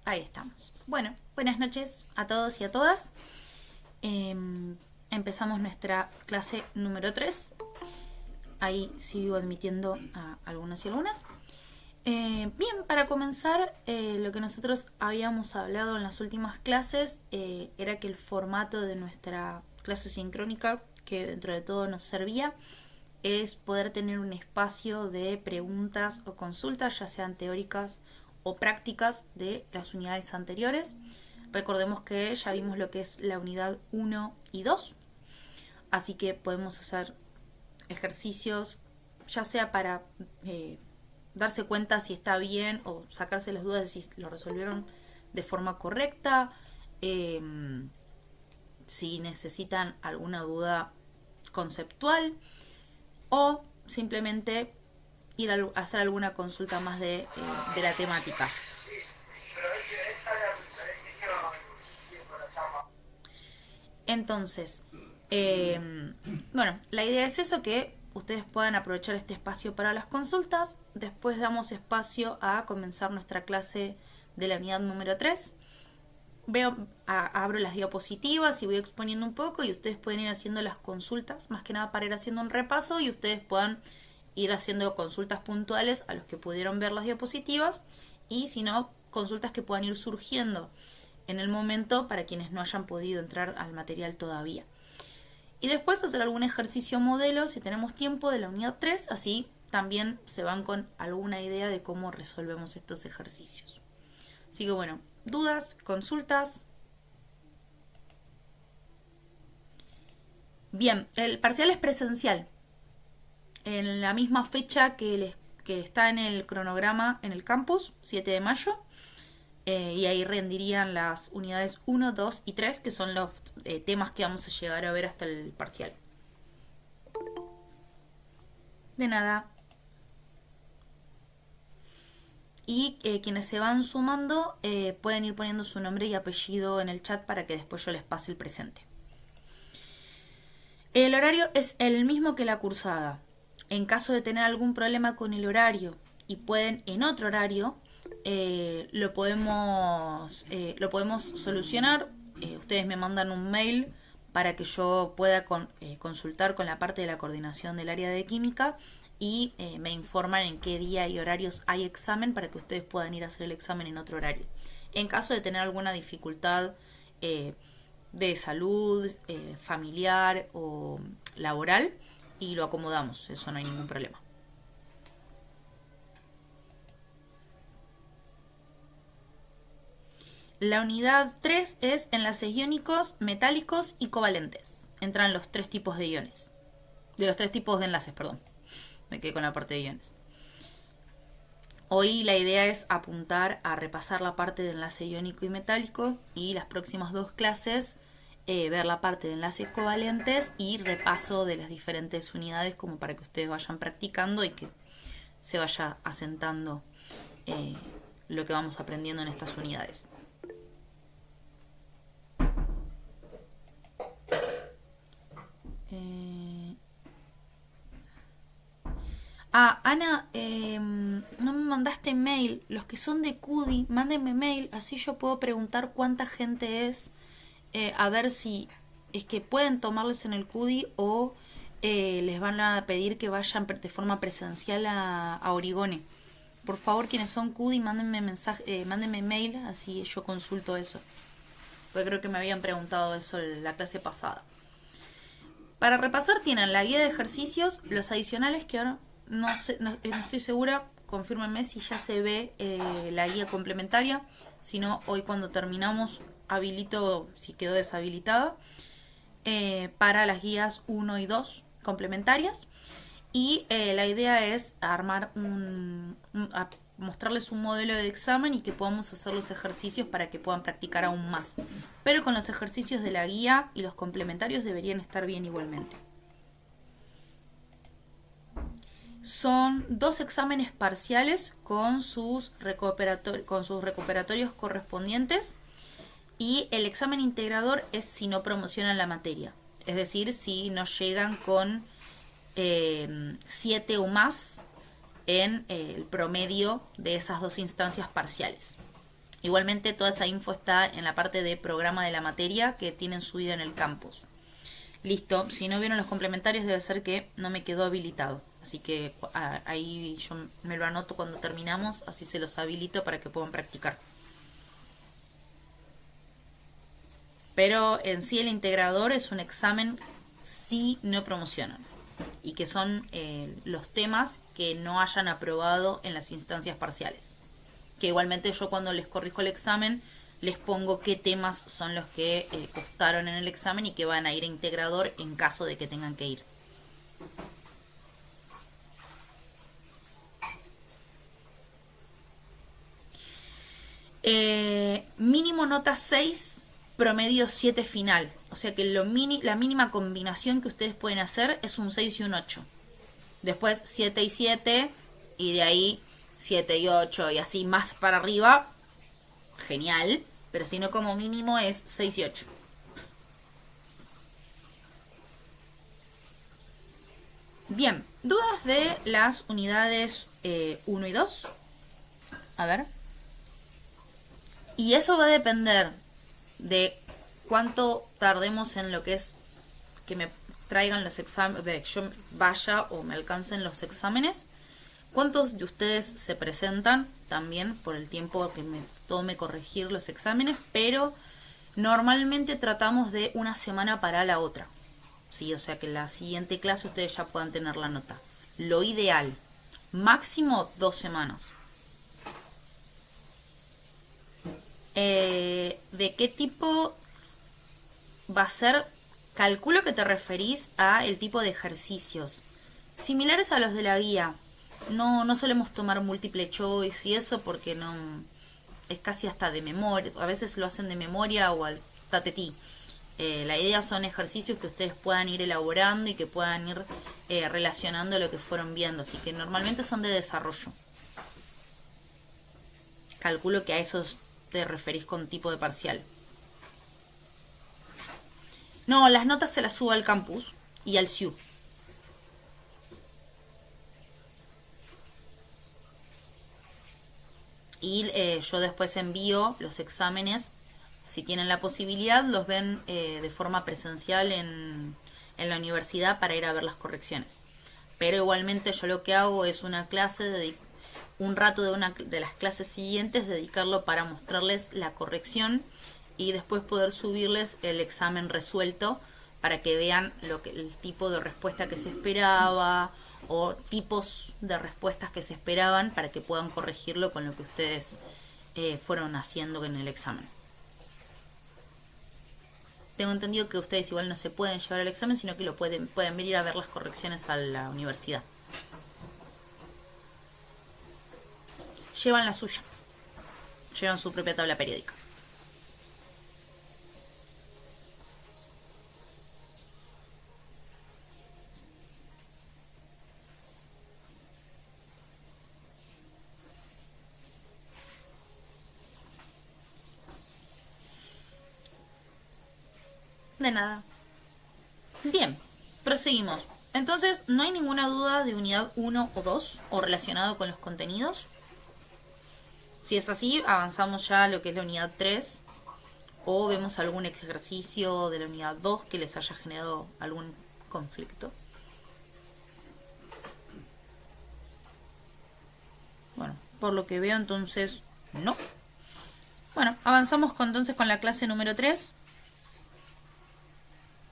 Ahí estamos. Bueno, buenas noches a todos y a todas. Empezamos nuestra clase número 3. Ahí sigo admitiendo a algunos y algunas. Bien, para comenzar, lo que nosotros habíamos hablado en las últimas clases era que el formato de nuestra clase sincrónica, que dentro de todo nos servía, es poder tener un espacio de preguntas o consultas, ya sean teóricas o prácticas de las unidades anteriores. Recordemos que ya vimos lo que es la unidad 1 y 2, así que podemos hacer ejercicios, ya sea para darse cuenta si está bien o sacarse las dudas de si lo resolvieron de forma correcta, eh, si necesitan alguna duda conceptual o simplemente ir a hacer alguna consulta más de la temática. Entonces, bueno, la idea es eso, que ustedes puedan aprovechar este espacio para las consultas. Después damos espacio a comenzar nuestra clase de la unidad número 3. Abro las diapositivas y voy exponiendo un poco y ustedes pueden ir haciendo las consultas, más que nada para ir haciendo un repaso y ustedes puedan ir haciendo consultas puntuales a los que pudieron ver las diapositivas y si no, consultas que puedan ir surgiendo en el momento para quienes no hayan podido entrar al material todavía. Y después hacer algún ejercicio modelo, si tenemos tiempo, de la unidad 3, así también se van con alguna idea de cómo resolvemos estos ejercicios. Así que bueno, dudas, consultas. Bien, el parcial es presencial. En la misma fecha que está en el cronograma en el campus, 7 de mayo. Y ahí rendirían las unidades 1, 2 y 3, que son los temas que vamos a llegar a ver hasta el parcial. De nada. Y quienes se van sumando pueden ir poniendo su nombre y apellido en el chat para que después yo les pase el presente. El horario es el mismo que la cursada. En caso de tener algún problema con el horario y pueden en otro horario, lo podemos solucionar. Ustedes me mandan un mail para que yo pueda consultar con la parte de la coordinación del área de química y me informan en qué día y horarios hay examen para que ustedes puedan ir a hacer el examen en otro horario. En caso de tener alguna dificultad de salud, familiar o laboral, y lo acomodamos, eso no hay ningún problema. La unidad 3 es enlaces iónicos, metálicos y covalentes. Entran los tres tipos de iones. De los tres tipos de enlaces, perdón. Me quedé con la parte de iones. Hoy la idea es apuntar a repasar la parte de enlace iónico y metálico y las próximas dos clases ver la parte de enlaces covalentes y repaso de las diferentes unidades como para que ustedes vayan practicando y que se vaya asentando lo que vamos aprendiendo en estas unidades. Ana, no me mandaste mail. Los que son de CUDI, mándenme mail, así yo puedo preguntar cuánta gente es, a ver si es que pueden tomarles en el CUDI o les van a pedir que vayan de forma presencial a Origone. Por favor, quienes son CUDI, mándenme mensaje, mándenme mail, así yo consulto eso. Porque creo que me habían preguntado eso en la clase pasada. Para repasar tienen la guía de ejercicios, los adicionales que ahora no estoy segura, confírmenme si ya se ve la guía complementaria, si no hoy cuando terminamos habilito si quedó deshabilitada, para las guías 1 y 2 complementarias. Y la idea es armar mostrarles un modelo de examen y que podamos hacer los ejercicios para que puedan practicar aún más. Pero con los ejercicios de la guía y los complementarios deberían estar bien igualmente. Son 2 exámenes parciales con sus recuperatorios correspondientes y el examen integrador es si no promocionan la materia. Es decir, si no llegan con 7 o más en el promedio de esas 2 instancias parciales. Igualmente toda esa info está en la parte de programa de la materia que tienen subida en el campus. Listo, si no vieron los complementarios debe ser que no me quedó habilitado. Así que ahí yo me lo anoto cuando terminamos, así se los habilito para que puedan practicar. Pero en sí el integrador es un examen si no promocionan. Y que son los temas que no hayan aprobado en las instancias parciales. Que igualmente yo cuando les corrijo el examen les pongo qué temas son los que costaron en el examen y que van a ir a integrador en caso de que tengan que ir. Mínimo nota 6, promedio 7 final. O sea que la mínima combinación que ustedes pueden hacer es un 6 y un 8. Después 7 y 7 y de ahí 7 y 8 y así más para arriba. Genial. Pero si no, como mínimo es 6 y 8. Bien, dudas de las unidades 1 y 2. A ver. Y eso va a depender de cuánto tardemos en lo que es que me traigan los exámenes, de que yo vaya o me alcancen los exámenes. ¿Cuántos de ustedes se presentan? También por el tiempo que me tome corregir los exámenes, pero normalmente tratamos de una semana para la otra. Sí, o sea que la siguiente clase ustedes ya puedan tener la nota. Lo ideal, máximo 2 semanas. ¿De qué tipo va a ser? Calculo que te referís a el tipo de ejercicios. Similares a los de la guía. No solemos tomar múltiple choice y eso porque no es casi hasta de memoria. A veces lo hacen de memoria o al tatetí. La idea son ejercicios que ustedes puedan ir elaborando y que puedan ir relacionando lo que fueron viendo. Así que normalmente son de desarrollo. Calculo que a esos te referís con tipo de parcial. No, las notas se las subo al campus y al SIU. Y yo después envío los exámenes, si tienen la posibilidad, los ven de forma presencial en la universidad para ir a ver las correcciones. Pero igualmente yo lo que hago es una clase, un rato de las clases siguientes, dedicarlo para mostrarles la corrección y después poder subirles el examen resuelto para que vean el tipo de respuesta que se esperaba o tipos de respuestas que se esperaban para que puedan corregirlo con lo que ustedes fueron haciendo en el examen. Tengo entendido que ustedes igual no se pueden llevar el examen, sino que lo pueden venir a ver las correcciones a la universidad. Llevan la suya. Llevan su propia tabla periódica. De nada. Bien, proseguimos. Entonces, ¿no hay ninguna duda de unidad 1 o 2 o relacionado con los contenidos? Si es así, avanzamos ya a lo que es la unidad 3 o vemos algún ejercicio de la unidad 2 que les haya generado algún conflicto. Bueno, por lo que veo entonces no. Bueno, avanzamos entonces con la clase número 3.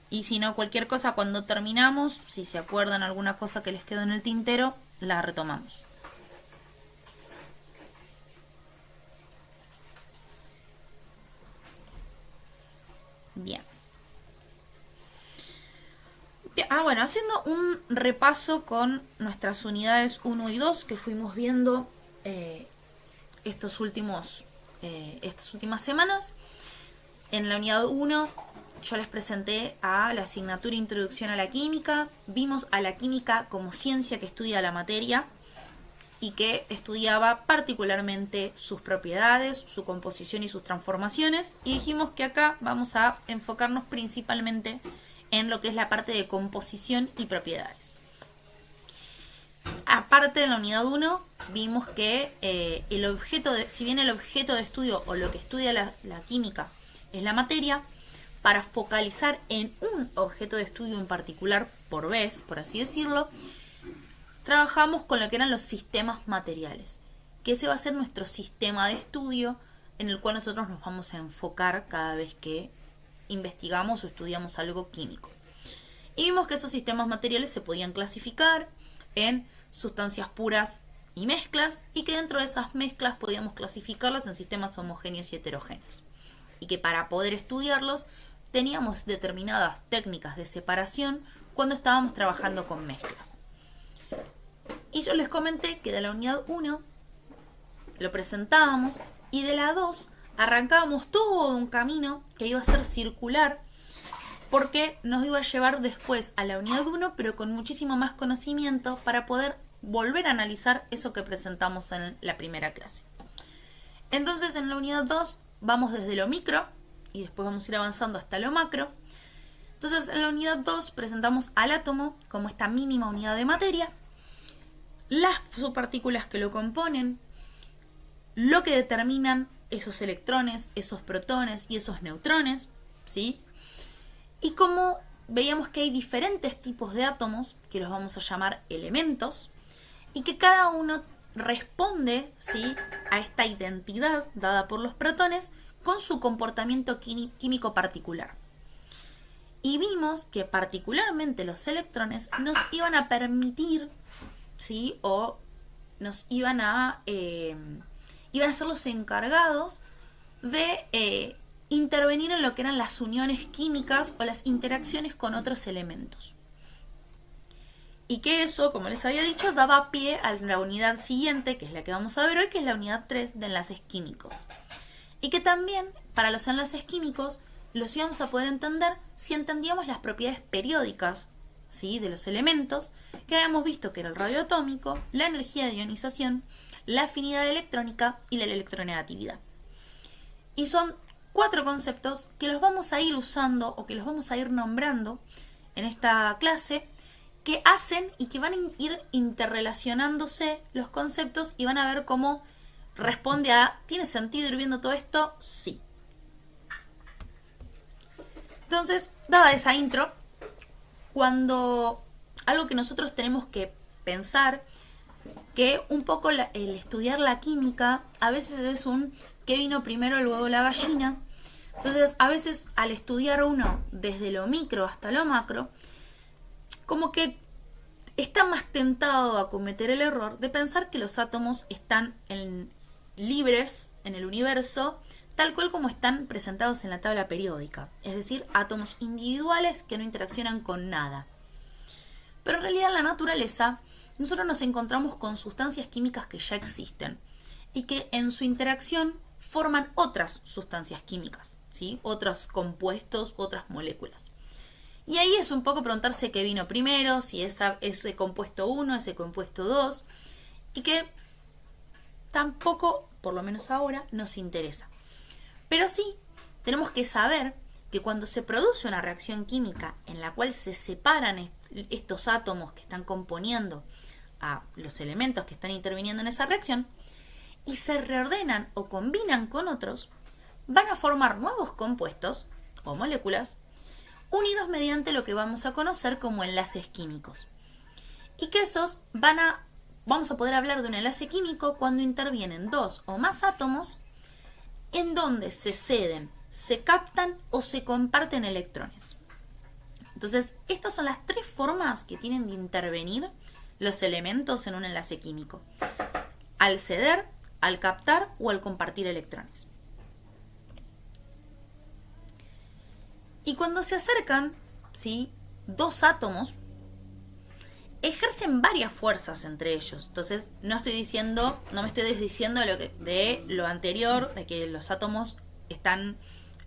Y si no, cualquier cosa cuando terminamos, si se acuerdan alguna cosa que les quedó en el tintero, la retomamos. Bien. Bueno, haciendo un repaso con nuestras unidades 1 y 2 que fuimos viendo estas últimas semanas. En la unidad 1 yo les presenté a la asignatura Introducción a la Química. Vimos a la química como ciencia que estudia la materia y que estudiaba particularmente sus propiedades, su composición y sus transformaciones. Y dijimos que acá vamos a enfocarnos principalmente en lo que es la parte de composición y propiedades. Aparte de la unidad 1, vimos que si bien el objeto de estudio o lo que estudia la química es la materia, para focalizar en un objeto de estudio en particular por vez, por así decirlo, trabajamos con lo que eran los sistemas materiales, que ese va a ser nuestro sistema de estudio en el cual nosotros nos vamos a enfocar cada vez que investigamos o estudiamos algo químico. Y vimos que esos sistemas materiales se podían clasificar en sustancias puras y mezclas, y que dentro de esas mezclas podíamos clasificarlas en sistemas homogéneos y heterogéneos. Y que para poder estudiarlos teníamos determinadas técnicas de separación cuando estábamos trabajando con mezclas. Y yo les comenté que de la unidad 1 lo presentábamos y de la 2 arrancábamos todo un camino que iba a ser circular, porque nos iba a llevar después a la unidad 1, pero con muchísimo más conocimiento para poder volver a analizar eso que presentamos en la primera clase. Entonces en la unidad 2 vamos desde lo micro y después vamos a ir avanzando hasta lo macro. Entonces en la unidad 2 presentamos al átomo como esta mínima unidad de materia, las subpartículas que lo componen, lo que determinan esos electrones, esos protones y esos neutrones, ¿sí? Y como veíamos que hay diferentes tipos de átomos, que los vamos a llamar elementos, y que cada uno responde, ¿sí?, a esta identidad dada por los protones con su comportamiento químico particular. Y vimos que particularmente los electrones nos iban a permitir, ¿sí?, o nos iban a ser los encargados de intervenir en lo que eran las uniones químicas o las interacciones con otros elementos. Y que eso, como les había dicho, daba pie a la unidad siguiente, que es la que vamos a ver hoy, que es la unidad 3 de enlaces químicos. Y que también, para los enlaces químicos, los íbamos a poder entender si entendíamos las propiedades periódicas, ¿sí?, de los elementos, que habíamos visto que era el radio atómico, la energía de ionización, la afinidad electrónica y la electronegatividad. Y son 4 conceptos que los vamos a ir usando o que los vamos a ir nombrando en esta clase, que hacen y que van a ir interrelacionándose los conceptos y van a ver cómo responde a ¿tiene sentido ir viendo todo esto? Sí. Entonces, dada esa intro, cuando algo que nosotros tenemos que pensar, que un poco el estudiar la química a veces es un ¿qué vino primero, el huevo o la gallina? Entonces, a veces al estudiar uno desde lo micro hasta lo macro, como que está más tentado a cometer el error de pensar que los átomos están libres en el universo, tal cual como están presentados en la tabla periódica, es decir, átomos individuales que no interaccionan con nada. Pero en realidad en la naturaleza nosotros nos encontramos con sustancias químicas que ya existen y que en su interacción forman otras sustancias químicas, ¿sí?, otros compuestos, otras moléculas. Y ahí es un poco preguntarse qué vino primero, si ese compuesto 1, ese compuesto 2, y que tampoco, por lo menos ahora, nos interesa. Pero sí, tenemos que saber que cuando se produce una reacción química en la cual se separan estos átomos que están componiendo a los elementos que están interviniendo en esa reacción y se reordenan o combinan con otros, van a formar nuevos compuestos o moléculas unidos mediante lo que vamos a conocer como enlaces químicos. Y que esos vamos a poder hablar de un enlace químico cuando intervienen 2 o más átomos en donde se ceden, se captan o se comparten electrones. Entonces, estas son las 3 formas que tienen de intervenir los elementos en un enlace químico: al ceder, al captar o al compartir electrones. Y cuando se acercan, ¿sí?, 2 átomos, ejercen varias fuerzas entre ellos. Entonces, no me estoy desdiciendo de lo anterior, de que los átomos están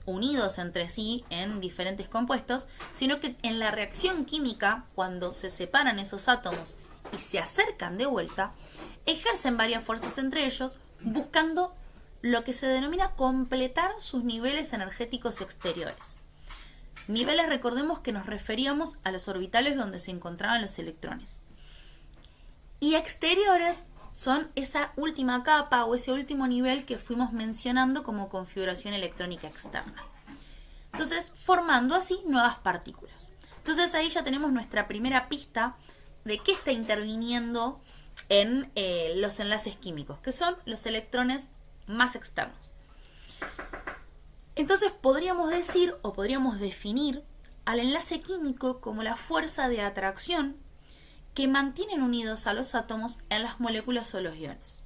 unidos entre sí en diferentes compuestos, sino que en la reacción química, cuando se separan esos átomos y se acercan de vuelta, ejercen varias fuerzas entre ellos, buscando lo que se denomina completar sus niveles energéticos exteriores. Niveles, recordemos que nos referíamos a los orbitales donde se encontraban los electrones. Y exteriores son esa última capa o ese último nivel que fuimos mencionando como configuración electrónica externa. Entonces, formando así nuevas partículas. Entonces ahí ya tenemos nuestra primera pista de qué está interviniendo en los enlaces químicos, que son los electrones más externos. Entonces podríamos decir o podríamos definir al enlace químico como la fuerza de atracción que mantienen unidos a los átomos en las moléculas o los iones.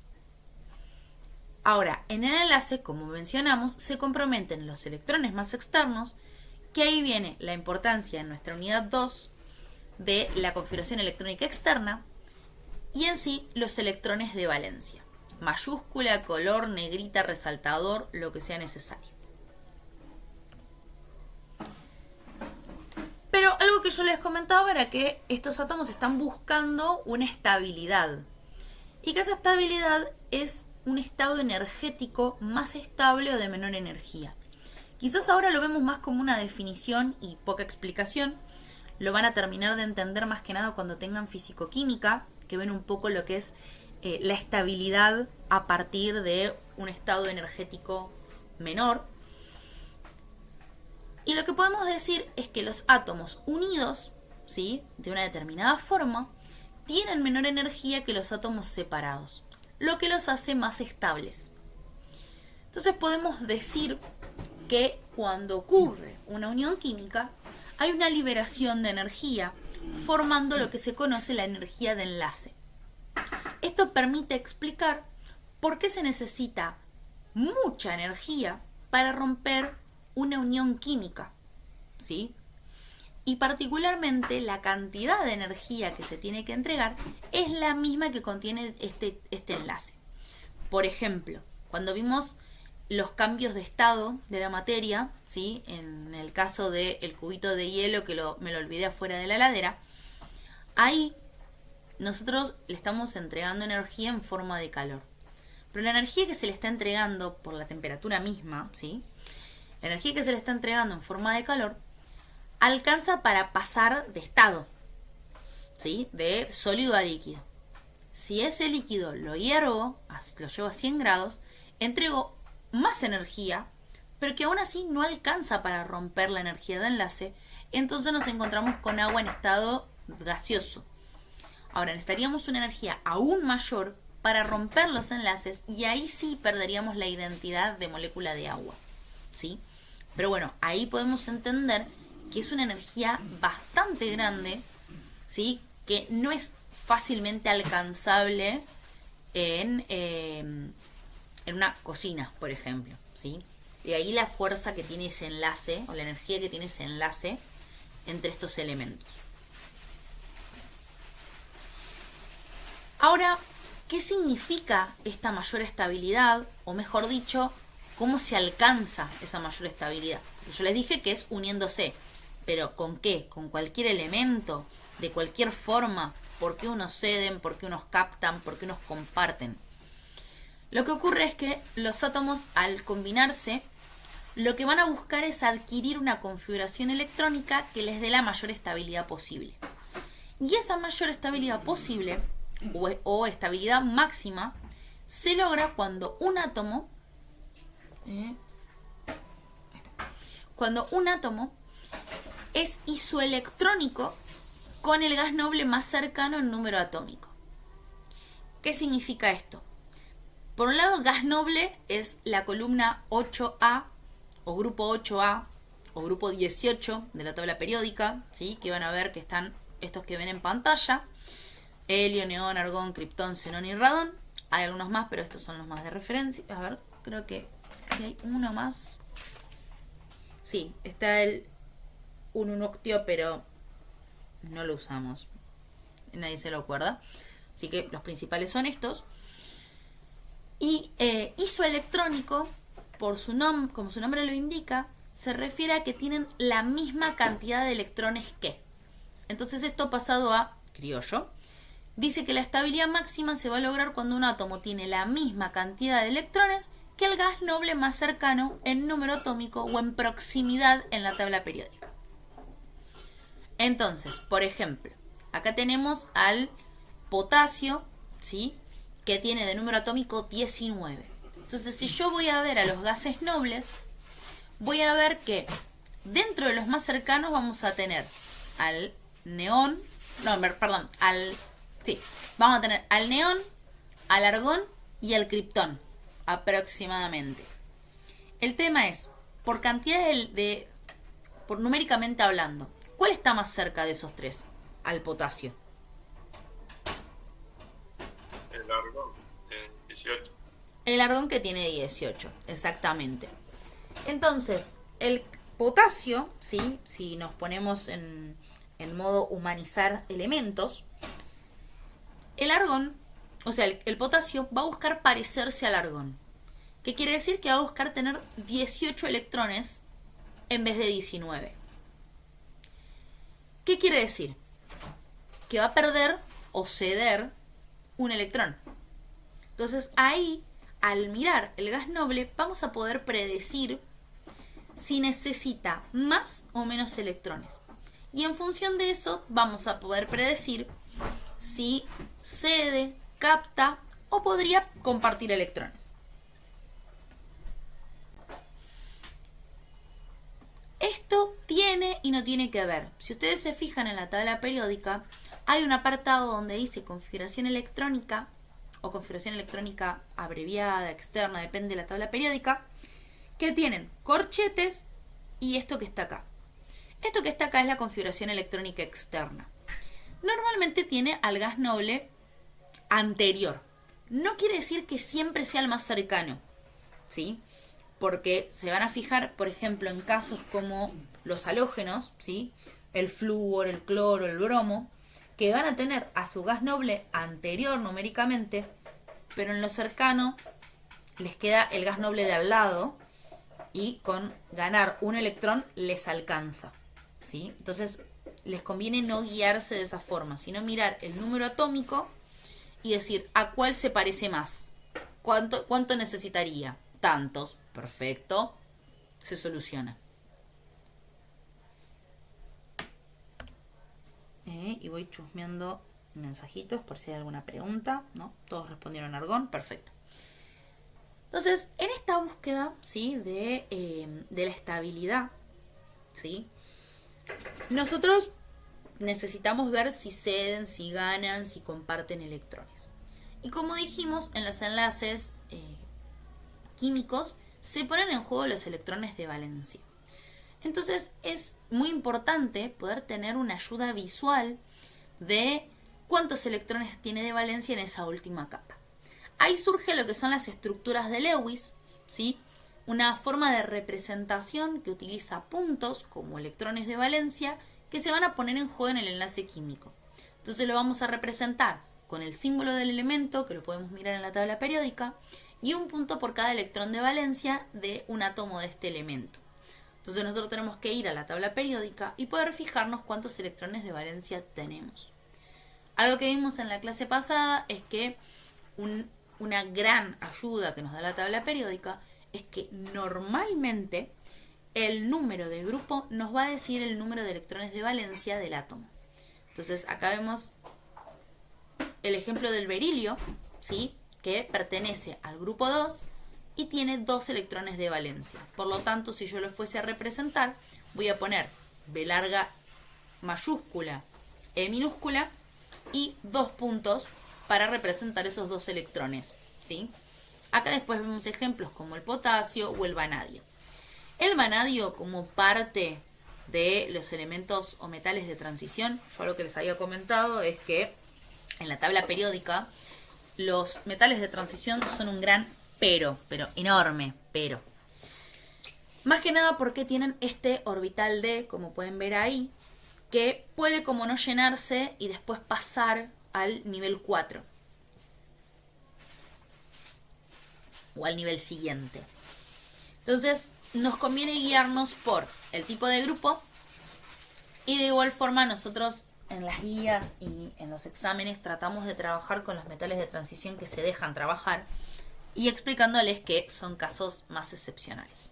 Ahora, en el enlace, como mencionamos, se comprometen los electrones más externos, que ahí viene la importancia en nuestra unidad 2 de la configuración electrónica externa, y en sí los electrones de valencia, mayúscula, color, negrita, resaltador, lo que sea necesario. Pero algo que yo les comentaba era que estos átomos están buscando una estabilidad, y que esa estabilidad es un estado energético más estable o de menor energía. Quizás ahora lo vemos más como una definición y poca explicación. Lo van a terminar de entender más que nada cuando tengan fisicoquímica, que ven un poco lo que es la estabilidad a partir de un estado energético menor. Y lo que podemos decir es que los átomos unidos, ¿sí?, de una determinada forma, tienen menor energía que los átomos separados, lo que los hace más estables. Entonces podemos decir que cuando ocurre una unión química, hay una liberación de energía, formando lo que se conoce la energía de enlace. Esto permite explicar por qué se necesita mucha energía para romper una unión química, ¿sí? Y particularmente la cantidad de energía que se tiene que entregar es la misma que contiene este enlace. Por ejemplo, cuando vimos los cambios de estado de la materia, ¿sí?, en el caso del cubito de hielo que me lo olvidé afuera de la heladera, ahí nosotros le estamos entregando energía en forma de calor. Pero la energía que se le está entregando por la temperatura misma, ¿sí?, la energía que se le está entregando en forma de calor alcanza para pasar de estado, ¿sí?, de sólido a líquido. Si ese líquido lo hiervo, lo llevo a 100 grados, entrego más energía, pero que aún así no alcanza para romper la energía de enlace, entonces nos encontramos con agua en estado gaseoso. Ahora necesitaríamos una energía aún mayor para romper los enlaces y ahí sí perderíamos la identidad de molécula de agua, ¿sí? Pero bueno, ahí podemos entender que es una energía bastante grande, ¿sí?, que no es fácilmente alcanzable en una cocina, por ejemplo, ¿sí? Y ahí la fuerza que tiene ese enlace, o la energía que tiene ese enlace entre estos elementos. Ahora, ¿qué significa esta mayor estabilidad? O mejor dicho, ¿cómo se alcanza esa mayor estabilidad? Yo les dije que es uniéndose, pero ¿con qué? ¿Con cualquier elemento? ¿De cualquier forma? ¿Por qué unos ceden? ¿Por qué unos captan? ¿Por qué unos comparten? Lo que ocurre es que los átomos, al combinarse, lo que van a buscar es adquirir una configuración electrónica que les dé la mayor estabilidad posible. Y esa mayor estabilidad posible, o estabilidad máxima, se logra cuando un átomo es isoelectrónico con el gas noble más cercano en número atómico. ¿Qué significa esto? Por un lado, gas noble es la columna 8A o grupo 8A o grupo 18 de la tabla periódica, ¿sí?, que van a ver que están estos que ven en pantalla: helio, neón, argón, kriptón, xenón y radón. Hay algunos más, pero estos son los más de referencia. A ver, creo que si hay uno más. Sí, está el ununoctio, pero no lo usamos. Nadie se lo acuerda. Así que los principales son estos. Y isoelectrónico, como su nombre lo indica, se refiere a que tienen la misma cantidad de electrones que. Entonces esto pasado a criollo, dice que la estabilidad máxima se va a lograr cuando un átomo tiene la misma cantidad de electrones que el gas noble más cercano en número atómico o en proximidad en la tabla periódica. Entonces, por ejemplo, acá tenemos al potasio ¿sí? Que tiene de número atómico 19. Entonces, si yo voy a ver a los gases nobles, voy a ver que dentro de los más cercanos vamos a tener al neón, no, perdón, vamos a tener al neón, al argón y al criptón, aproximadamente. El tema es, por cantidad por numéricamente hablando, ¿cuál está más cerca de esos tres? Al potasio. El argón, 18. El argón que tiene 18, exactamente. Entonces, el potasio, ¿sí? Si nos ponemos en modo humanizar elementos, el argón, o sea, el potasio va a buscar parecerse al argón. ¿Qué quiere decir? Que va a buscar tener 18 electrones en vez de 19. ¿Qué quiere decir? Que va a perder o ceder un electrón. Entonces ahí, al mirar el gas noble, vamos a poder predecir si necesita más o menos electrones. Y en función de eso vamos a poder predecir si cede, capta o podría compartir electrones. Esto tiene y no tiene que ver. Si ustedes se fijan en la tabla periódica, hay un apartado donde dice configuración electrónica o configuración electrónica abreviada, externa, depende de la tabla periódica, que tienen corchetes y esto que está acá. Esto que está acá es la configuración electrónica externa. Normalmente tiene al gas noble anterior. No quiere decir que siempre sea el más cercano, ¿sí? Porque se van a fijar, por ejemplo, en casos como los halógenos, ¿sí? El flúor, el cloro, el bromo, que van a tener a su gas noble anterior numéricamente, pero en lo cercano les queda el gas noble de al lado y con ganar un electrón les alcanza, ¿sí? Entonces les conviene no guiarse de esa forma, sino mirar el número atómico y decir a cuál se parece más. ¿Cuánto necesitaría? Tantos. Perfecto. Se soluciona. Y voy chusmeando mensajitos por si hay alguna pregunta, ¿no? Todos respondieron argón. Perfecto. Entonces, en esta búsqueda, ¿sí? de la estabilidad, ¿sí? Nosotros necesitamos ver si ceden, si ganan, si comparten electrones. Y como dijimos, en los enlaces químicos se ponen en juego los electrones de valencia. Entonces es muy importante poder tener una ayuda visual de cuántos electrones tiene de valencia en esa última capa. Ahí surge lo que son las estructuras de Lewis, ¿sí? Una forma de representación que utiliza puntos como electrones de valencia que se van a poner en juego en el enlace químico. Entonces lo vamos a representar con el símbolo del elemento, que lo podemos mirar en la tabla periódica, y un punto por cada electrón de valencia de un átomo de este elemento. Entonces nosotros tenemos que ir a la tabla periódica y poder fijarnos cuántos electrones de valencia tenemos. Algo que vimos en la clase pasada es que una gran ayuda que nos da la tabla periódica es que normalmente el número de grupo nos va a decir el número de electrones de valencia del átomo. Entonces acá vemos el ejemplo del berilio, ¿sí? Que pertenece al grupo 2 y tiene 2 electrones de valencia. Por lo tanto, si yo lo fuese a representar, voy a poner B larga mayúscula, E minúscula y 2 puntos para representar esos 2 electrones, ¿sí? Acá después vemos ejemplos como el potasio o el vanadio. El vanadio, como parte de los elementos o metales de transición, yo lo que les había comentado es que en la tabla periódica los metales de transición son un gran pero enorme pero. Más que nada porque tienen este orbital D, como pueden ver ahí, que puede como no llenarse y después pasar al nivel 4. O al nivel siguiente. Entonces, nos conviene guiarnos por el tipo de grupo y de igual forma nosotros en las guías y en los exámenes tratamos de trabajar con los metales de transición que se dejan trabajar y explicándoles que son casos más excepcionales.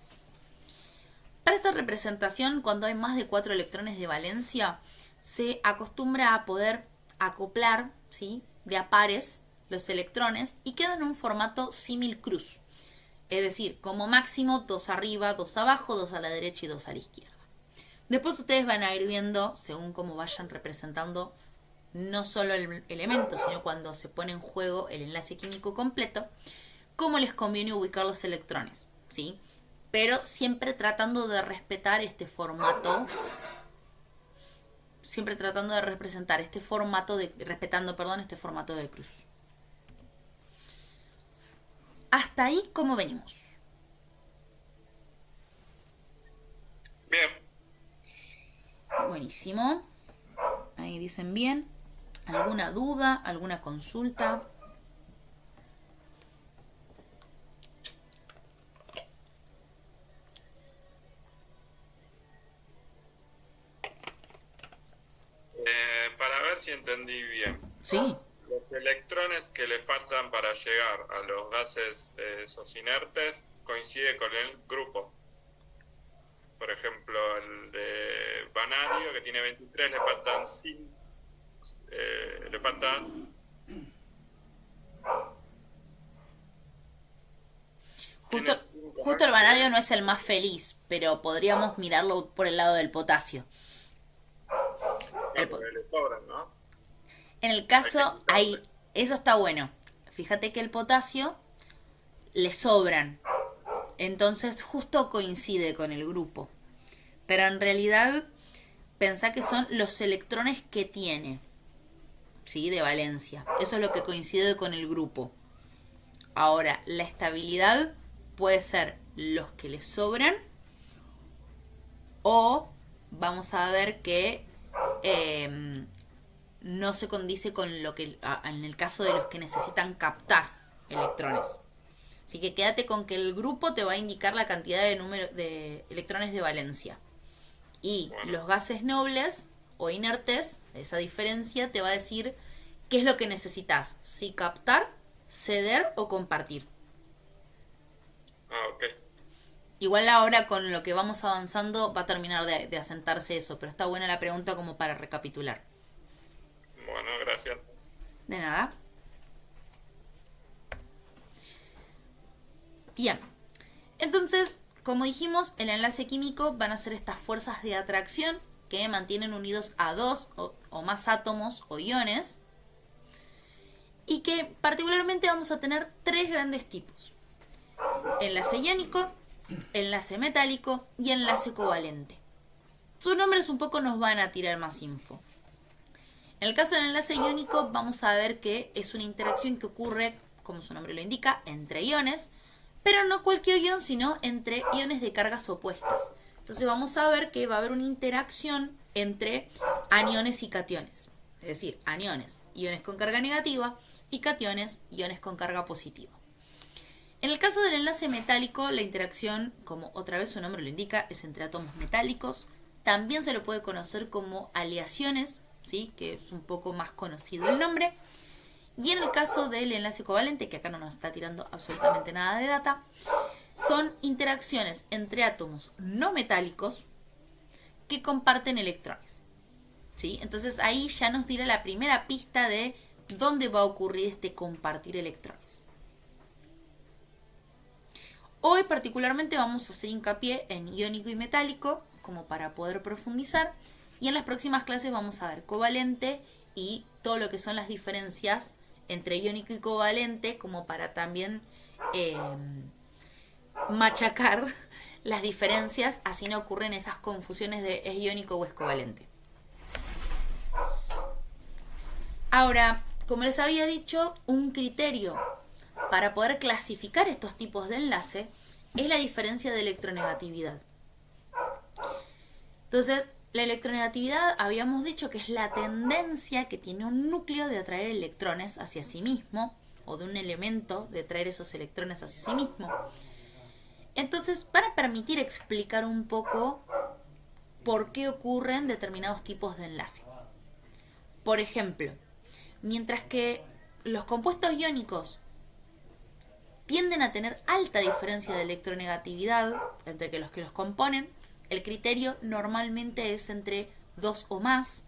Para esta representación, cuando hay más de 4 electrones de valencia, se acostumbra a poder acoplar, ¿sí? De a pares los electrones y quedan en un formato símil cruz. Es decir, como máximo 2 arriba, 2 abajo, 2 a la derecha y 2 a la izquierda. Después ustedes van a ir viendo, según cómo vayan representando no solo el elemento, sino cuando se pone en juego el enlace químico completo, cómo les conviene ubicar los electrones, ¿sí? Pero siempre tratando de respetar este formato, siempre tratando de representar este formato de, respetando, perdón, este formato de cruz. Hasta ahí, ¿cómo venimos? Bien. Buenísimo. Ahí dicen bien. ¿Alguna duda? ¿Alguna consulta? Para ver si entendí bien. Sí. Los electrones que le faltan para llegar a los gases esos inertes coincide con el grupo. Por ejemplo, el de vanadio, que tiene 23, le faltan 5. Le faltan... Justo el vanadio no es el más feliz, pero podríamos mirarlo por el lado del potasio. No, porque le sobran, ¿no? En el caso, ahí, eso está bueno. Fíjate que el potasio le sobran. Entonces justo coincide con el grupo. Pero en realidad, pensá que son los electrones que tiene, ¿sí? De valencia. Eso es lo que coincide con el grupo. Ahora, la estabilidad puede ser los que le sobran o vamos a ver que no se condice con lo que en el caso de los que necesitan captar electrones. Así que quédate con que el grupo te va a indicar la cantidad de número de electrones de valencia. Y los gases nobles o inertes, esa diferencia te va a decir qué es lo que necesitas. Si captar, ceder o compartir. Ah, ok. Igual ahora con lo que vamos avanzando va a terminar de asentarse eso, pero está buena la pregunta como para recapitular. Bueno, gracias. De nada. Bien. Entonces, como dijimos, el enlace químico van a ser estas fuerzas de atracción que mantienen unidos a dos o más átomos o iones y que particularmente vamos a tener 3 grandes tipos. Enlace iónico, enlace metálico y enlace covalente. Sus nombres un poco nos van a tirar más info. En el caso del enlace iónico vamos a ver que es una interacción que ocurre, como su nombre lo indica, entre iones, pero no cualquier ion, sino entre iones de cargas opuestas. Entonces vamos a ver que va a haber una interacción entre aniones y cationes. Es decir, aniones, iones con carga negativa, y cationes, iones con carga positiva. En el caso del enlace metálico, la interacción, como otra vez su nombre lo indica, es entre átomos metálicos. También se lo puede conocer como aleaciones, ¿sí? Que es un poco más conocido el nombre. Y en el caso del enlace covalente, que acá no nos está tirando absolutamente nada de data, son interacciones entre átomos no metálicos que comparten electrones, ¿sí? Entonces ahí ya nos dirá la primera pista de dónde va a ocurrir este compartir electrones. Hoy particularmente vamos a hacer hincapié en iónico y metálico, como para poder profundizar, y en las próximas clases vamos a ver covalente y todo lo que son las diferencias entre iónico y covalente, como para también machacar las diferencias, así no ocurren esas confusiones de es iónico o es covalente. Ahora, como les había dicho, un criterio para poder clasificar estos tipos de enlace es la diferencia de electronegatividad. Entonces, la electronegatividad habíamos dicho que es la tendencia que tiene un núcleo de atraer electrones hacia sí mismo, o de un elemento de atraer esos electrones hacia sí mismo. Entonces, para permitir explicar un poco por qué ocurren determinados tipos de enlace. Por ejemplo, mientras que los compuestos iónicos tienden a tener alta diferencia de electronegatividad entre los que los componen, el criterio normalmente es entre 2 o más.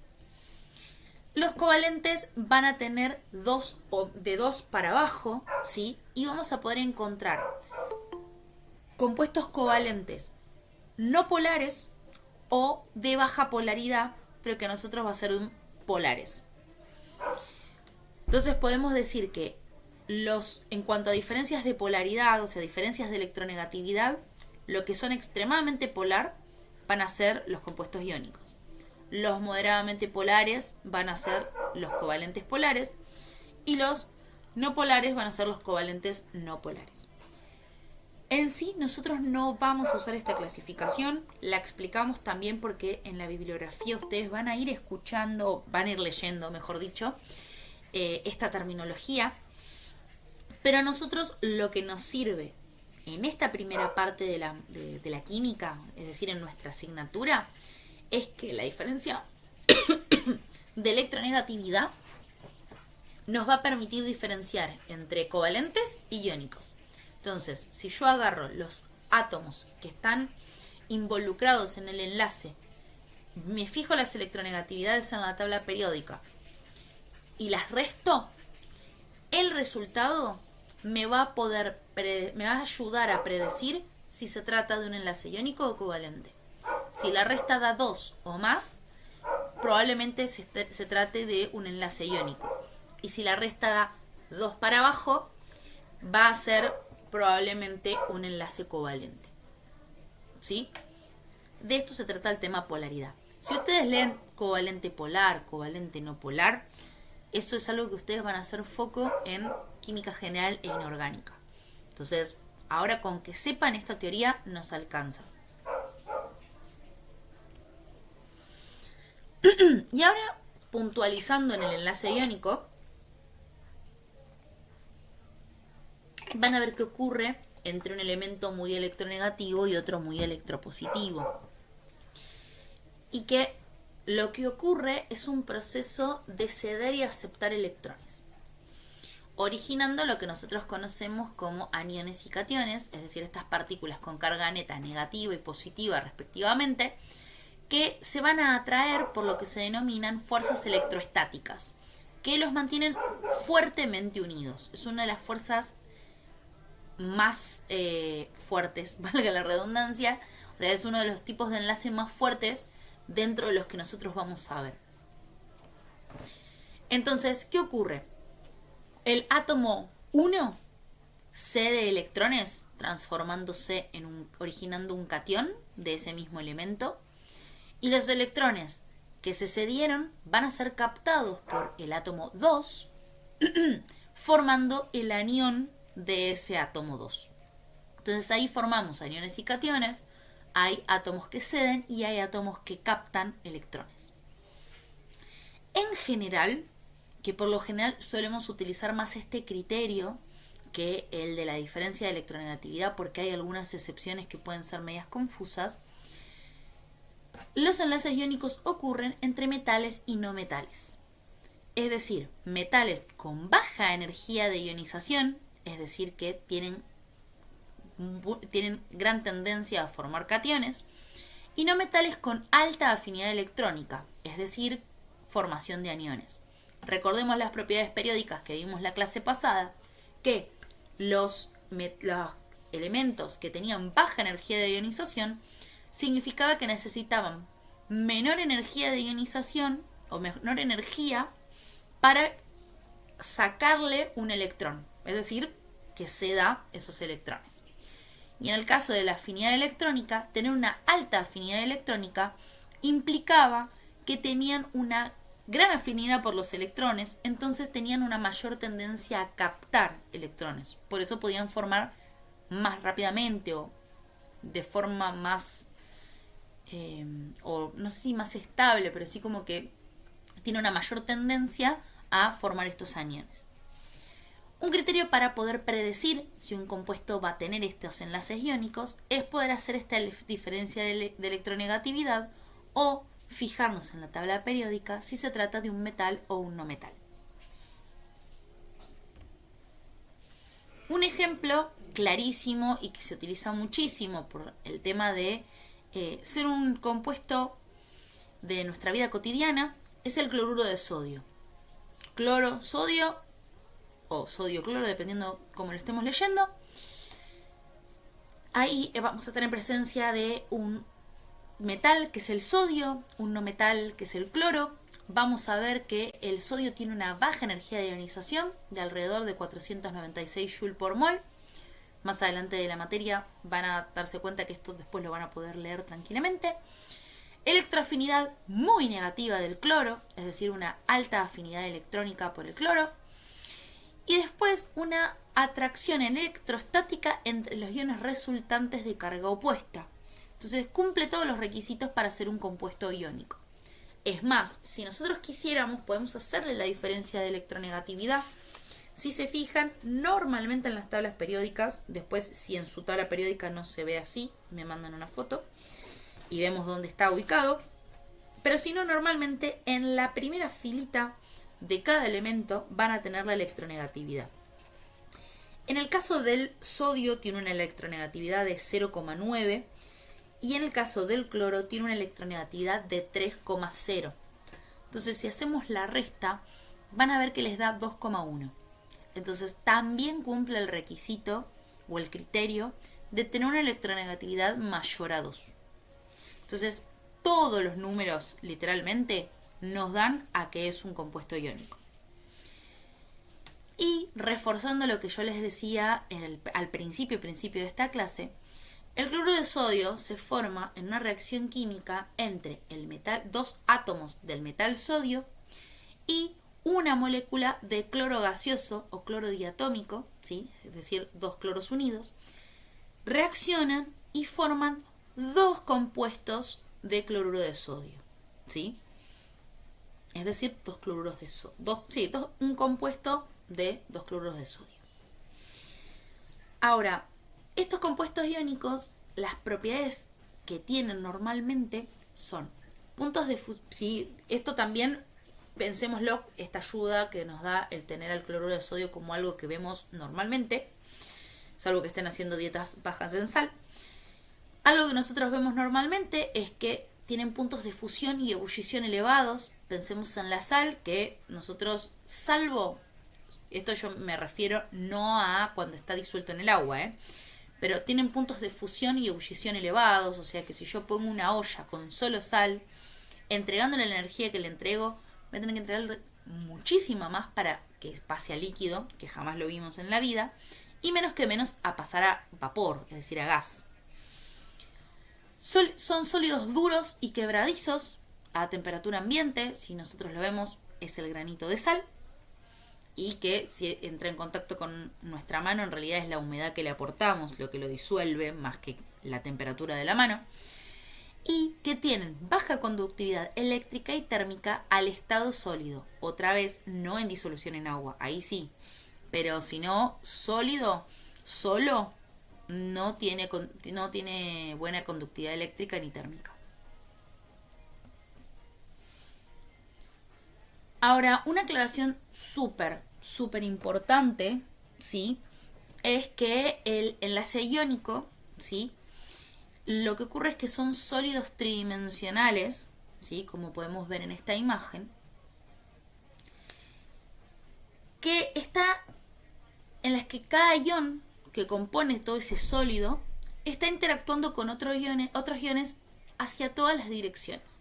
Los covalentes van a tener de 2 para abajo, ¿sí? Y vamos a poder encontrar compuestos covalentes no polares o de baja polaridad, pero que a nosotros va a ser polares. Entonces podemos decir que en cuanto a diferencias de polaridad, o sea, diferencias de electronegatividad, lo que son extremadamente polar van a ser los compuestos iónicos. Los moderadamente polares van a ser los covalentes polares y los no polares van a ser los covalentes no polares. En sí, nosotros no vamos a usar esta clasificación, la explicamos también porque en la bibliografía ustedes van a ir escuchando, van a ir leyendo, mejor dicho, esta terminología, pero a nosotros lo que nos sirve en esta primera parte de la química, es decir, en nuestra asignatura, es que la diferencia de electronegatividad nos va a permitir diferenciar entre covalentes y iónicos. Entonces, si yo agarro los átomos que están involucrados en el enlace, me fijo las electronegatividades en la tabla periódica y las resto, el resultado me va a ayudar a predecir si se trata de un enlace iónico o covalente. Si la resta da 2 o más, probablemente se trate de un enlace iónico. Y si la resta da 2 para abajo, va a ser probablemente un enlace covalente. ¿Sí? De esto se trata el tema polaridad. Si ustedes leen covalente polar, covalente no polar, eso es algo que ustedes van a hacer foco en química general e inorgánica. Entonces, ahora con que sepan esta teoría nos alcanza. Y ahora, puntualizando en el enlace iónico, van a ver qué ocurre entre un elemento muy electronegativo y otro muy electropositivo. Y que lo que ocurre es un proceso de ceder y aceptar electrones, originando lo que nosotros conocemos como aniones y cationes, es decir, estas partículas con carga neta negativa y positiva respectivamente, que se van a atraer por lo que se denominan fuerzas electroestáticas, que los mantienen fuertemente unidos. Es una de las fuerzas más fuertes, valga la redundancia, o sea, es uno de los tipos de enlace más fuertes dentro de los que nosotros vamos a ver. Entonces, ¿qué ocurre? El átomo 1 cede electrones transformándose originando un catión de ese mismo elemento, y los electrones que se cedieron van a ser captados por el átomo 2 formando el anión de ese átomo 2. Entonces ahí formamos aniones y cationes, hay átomos que ceden y hay átomos que captan electrones. En general, que por lo general solemos utilizar más este criterio que el de la diferencia de electronegatividad, porque hay algunas excepciones que pueden ser medias confusas, los enlaces iónicos ocurren entre metales y no metales. Es decir, metales con baja energía de ionización, es decir, que tienen gran tendencia a formar cationes, y no metales con alta afinidad electrónica, es decir, formación de aniones. Recordemos las propiedades periódicas que vimos la clase pasada, que los elementos que tenían baja energía de ionización significaba que necesitaban menor energía de ionización o menor energía para sacarle un electrón, es decir, que ceda esos electrones. Y en el caso de la afinidad electrónica, tener una alta afinidad electrónica implicaba que tenían una gran afinidad por los electrones, entonces tenían una mayor tendencia a captar electrones. Por eso podían formar más rápidamente o de forma más, o no sé si más estable, pero sí como que tiene una mayor tendencia a formar estos aniones. Un criterio para poder predecir si un compuesto va a tener estos enlaces iónicos es poder hacer esta diferencia de electronegatividad o fijarnos en la tabla periódica si se trata de un metal o un no metal. Un ejemplo clarísimo y que se utiliza muchísimo por el tema de ser un compuesto de nuestra vida cotidiana es el cloruro de sodio. cloro, sodio o sodio-cloro, dependiendo cómo lo estemos leyendo. Ahí vamos a tener presencia de un metal, que es el sodio, un no metal, que es el cloro. Vamos a ver que el sodio tiene una baja energía de ionización, de alrededor de 496 Joule por mol. Más adelante de la materia van a darse cuenta que esto después lo van a poder leer tranquilamente. Electroafinidad muy negativa del cloro, es decir, una alta afinidad electrónica por el cloro. Y después una atracción electrostática entre los iones resultantes de carga opuesta. Entonces cumple todos los requisitos para ser un compuesto iónico. Es más, si nosotros quisiéramos, podemos hacerle la diferencia de electronegatividad. Si se fijan, normalmente en las tablas periódicas, después si en su tabla periódica no se ve así, me mandan una foto y vemos dónde está ubicado. Pero si no, normalmente en la primera filita de cada elemento van a tener la electronegatividad. En el caso del sodio tiene una electronegatividad de 0,9 y en el caso del cloro tiene una electronegatividad de 3,0. Entonces si hacemos la resta van a ver que les da 2,1. Entonces también cumple el requisito o el criterio de tener una electronegatividad mayor a 2. Entonces todos los números literalmente nos dan a que es un compuesto iónico. Y reforzando lo que yo les decía al principio de esta clase, el cloruro de sodio se forma en una reacción química entre dos átomos del metal sodio y una molécula de cloro gaseoso o cloro diatómico, ¿sí? Es decir, dos cloros unidos, reaccionan y forman dos compuestos de cloruro de sodio, ¿sí? Es decir, dos cloruros de sodio. Un compuesto de dos cloruros de sodio. Ahora, estos compuestos iónicos, las propiedades que tienen normalmente son puntos de fusión. Sí, esto también, pensémoslo, esta ayuda que nos da el tener al cloruro de sodio como algo que vemos normalmente, salvo que estén haciendo dietas bajas en sal. Algo que nosotros vemos normalmente es que tienen puntos de fusión y ebullición elevados. Pensemos en la sal, que nosotros, salvo, esto yo me refiero no a cuando está disuelto en el agua, pero tienen puntos de fusión y ebullición elevados, o sea que si yo pongo una olla con solo sal, entregándole la energía que le entrego, voy a tener que entregar muchísima más para que pase a líquido, que jamás lo vimos en la vida, y menos a pasar a vapor, es decir, a gas. Son sólidos duros y quebradizos a temperatura ambiente. Si nosotros lo vemos, es el granito de sal, y que si entra en contacto con nuestra mano, en realidad es la humedad que le aportamos lo que lo disuelve, más que la temperatura de la mano, y que tienen baja conductividad eléctrica y térmica al estado sólido. Otra vez, no en disolución en agua, ahí sí, pero si no, sólido solo no tiene buena conductividad eléctrica ni térmica. Ahora, una aclaración súper importante, ¿sí? Es que el enlace iónico, ¿sí? Lo que ocurre es que son sólidos tridimensionales, ¿sí? Como podemos ver en esta imagen, que está en las que cada ion que compone todo ese sólido está interactuando con otros iones hacia todas las direcciones.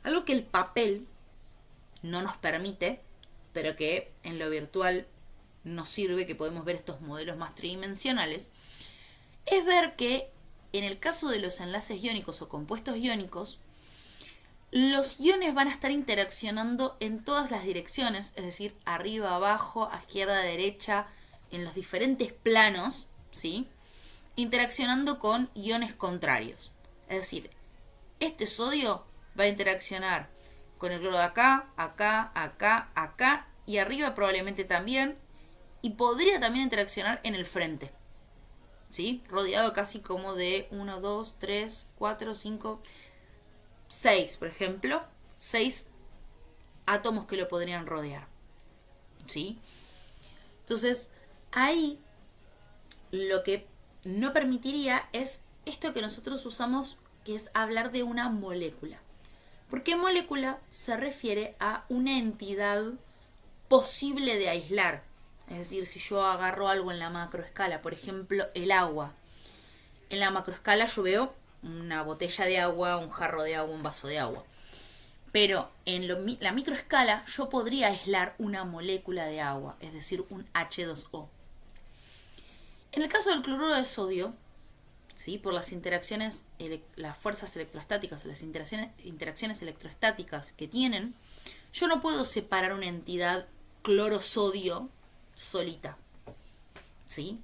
Algo que el papel no nos permite, pero que en lo virtual nos sirve, que podemos ver estos modelos más tridimensionales, es ver que en el caso de los enlaces iónicos o compuestos iónicos, los iones van a estar interaccionando en todas las direcciones, es decir, arriba, abajo, a izquierda, derecha, en los diferentes planos, ¿sí? Interaccionando con iones contrarios. Es decir, este sodio va a interaccionar con el cloro de acá, acá, acá, acá, y arriba probablemente también, y podría también interaccionar en el frente, ¿sí? Rodeado casi como de 1, 2, 3, 4, 5, 6, por ejemplo, 6 átomos que lo podrían rodear, ¿sí? Entonces, ahí lo que no permitiría es esto que nosotros usamos, que es hablar de una molécula. Porque molécula se refiere a una entidad posible de aislar. Es decir, si yo agarro algo en la macroescala, por ejemplo, el agua. En la macroescala yo veo una botella de agua, un jarro de agua, un vaso de agua. Pero en la microescala yo podría aislar una molécula de agua, es decir, un H2O. En el caso del cloruro de sodio, ¿sí? Por las interacciones, las fuerzas electrostáticas o las interacciones electrostáticas que tienen, yo no puedo separar una entidad cloro-sodio solita. ¿Sí?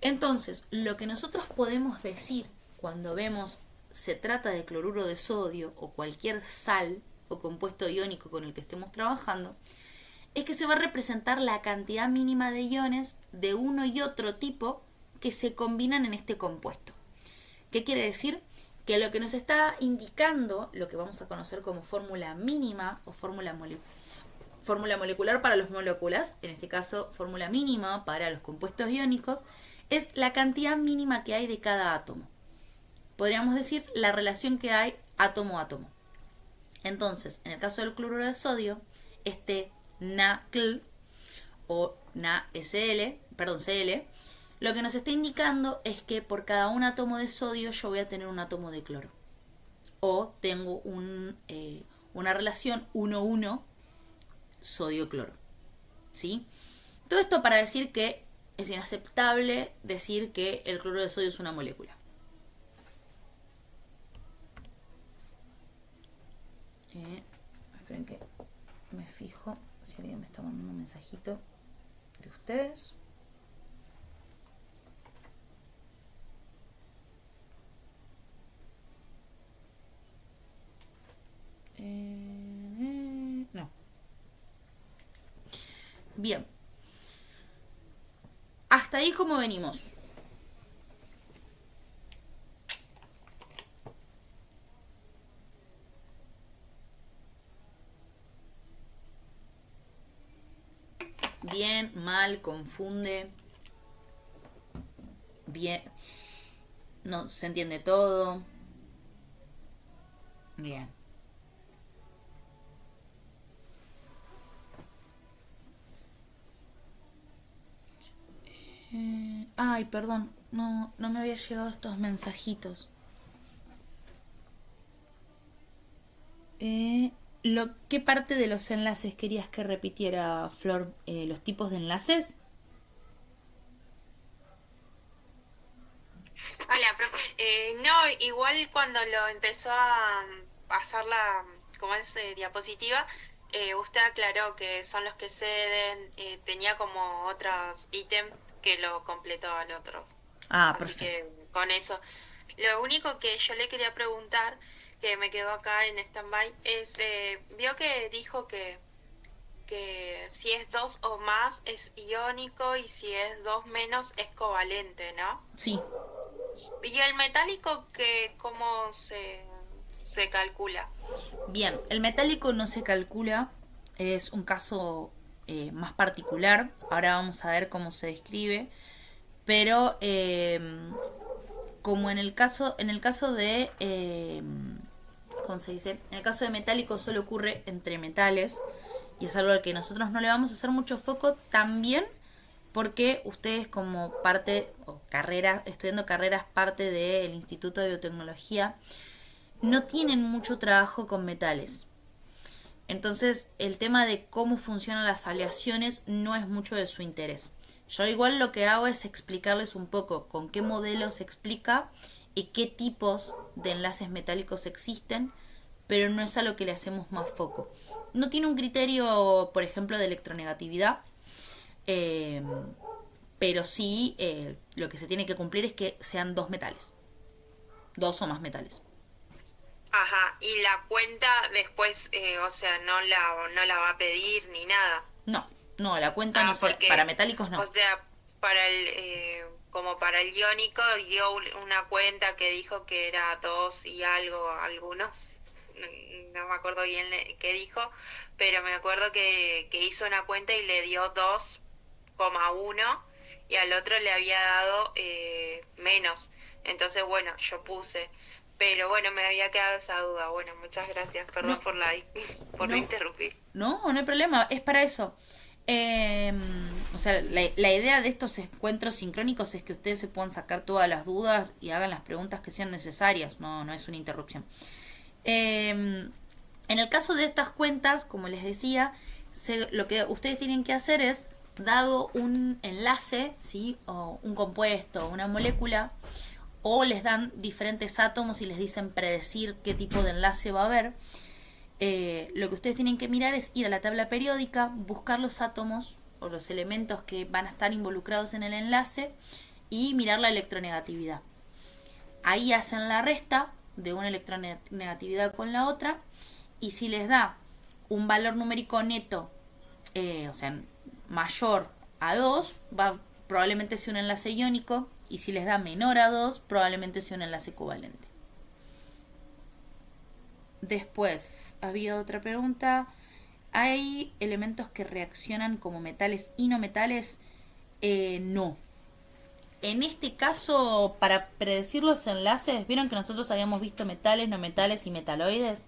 Entonces, lo que nosotros podemos decir cuando vemos se trata de cloruro de sodio o cualquier sal o compuesto iónico con el que estemos trabajando, es que se va a representar la cantidad mínima de iones de uno y otro tipo que se combinan en este compuesto. ¿Qué quiere decir? Que lo que nos está indicando, lo que vamos a conocer como fórmula mínima o fórmula molecular para las moléculas, en este caso fórmula mínima para los compuestos iónicos, es la cantidad mínima que hay de cada átomo. Podríamos decir la relación que hay átomo-átomo. Entonces, en el caso del cloruro de sodio, este NaCl o NaCl, lo que nos está indicando es que por cada un átomo de sodio yo voy a tener un átomo de cloro. O tengo una relación 1,1 sodio-cloro. ¿Sí? Todo esto para decir que es inaceptable decir que el cloruro de sodio es una molécula. Esperen que me fijo si alguien me está mandando un mensajito de ustedes. No. Bien. Hasta ahí como venimos. Bien, mal, confunde. Bien. No, se entiende todo. Bien. Ay, perdón. No me había llegado estos mensajitos. ¿Qué parte de los enlaces querías que repitiera, Flor? ¿Los tipos de enlaces? Hola, profe. No, igual cuando lo empezó a pasar la, como es, diapositiva, usted aclaró que son los que ceden, tenía como otros ítems que lo completaban otros. Ah, Así perfecto. que con eso. Lo único que yo le quería preguntar, que me quedó acá en stand-by, es, vio que dijo que si es dos o más es iónico y si es dos menos es covalente, ¿no? Sí. ¿Y el metálico que cómo se calcula? Bien, el metálico no se calcula, es un caso más particular. Ahora vamos a ver cómo se describe. Pero como en el caso de, ¿cómo se dice? En el caso de metálico solo ocurre entre metales y es algo al que nosotros no le vamos a hacer mucho foco también porque ustedes como parte o carrera, estudiando carreras parte del Instituto de Biotecnología, no tienen mucho trabajo con metales. Entonces el tema de cómo funcionan las aleaciones no es mucho de su interés. Yo igual lo que hago es explicarles un poco con qué modelo se explica y qué tipos de enlaces metálicos existen, pero no es a lo que le hacemos más foco. No tiene un criterio, por ejemplo, de electronegatividad, eh, pero sí lo que se tiene que cumplir es que sean dos metales, dos o más metales. Ajá, y la cuenta después, o sea, no la va a pedir ni nada. No, no, la cuenta no Ah, sé, para porque, metálicos o no. sea, como para el iónico dio una cuenta que dijo que era dos y algo, algunos, no me acuerdo bien qué dijo, pero me acuerdo que hizo una cuenta y le dio 2,1 y al otro le había dado menos. Entonces, bueno, yo puse. Pero bueno, me había quedado esa duda. Bueno, muchas gracias. Perdón No, por por no no, interrumpir. no hay problema, es para eso. Eh, o sea, la idea de estos encuentros sincrónicos es que ustedes se puedan sacar todas las dudas y hagan las preguntas que sean necesarias, no es una interrupción. En el caso de estas cuentas, como les decía, lo que ustedes tienen que hacer es, dado un enlace, ¿sí? O un compuesto, una molécula, o les dan diferentes átomos y les dicen predecir qué tipo de enlace va a haber, lo que ustedes tienen que mirar es ir a la tabla periódica, buscar los átomos o los elementos que van a estar involucrados en el enlace y mirar la electronegatividad. Ahí hacen la resta de una electronegatividad con la otra y si les da un valor numérico neto, o sea, mayor a 2, probablemente sea un enlace iónico, y si les da menor a 2, probablemente sea un enlace covalente. Después, había otra pregunta. ¿Hay elementos que reaccionan como metales y no metales? No. En este caso, para predecir los enlaces, vieron que nosotros habíamos visto metales, no metales y metaloides.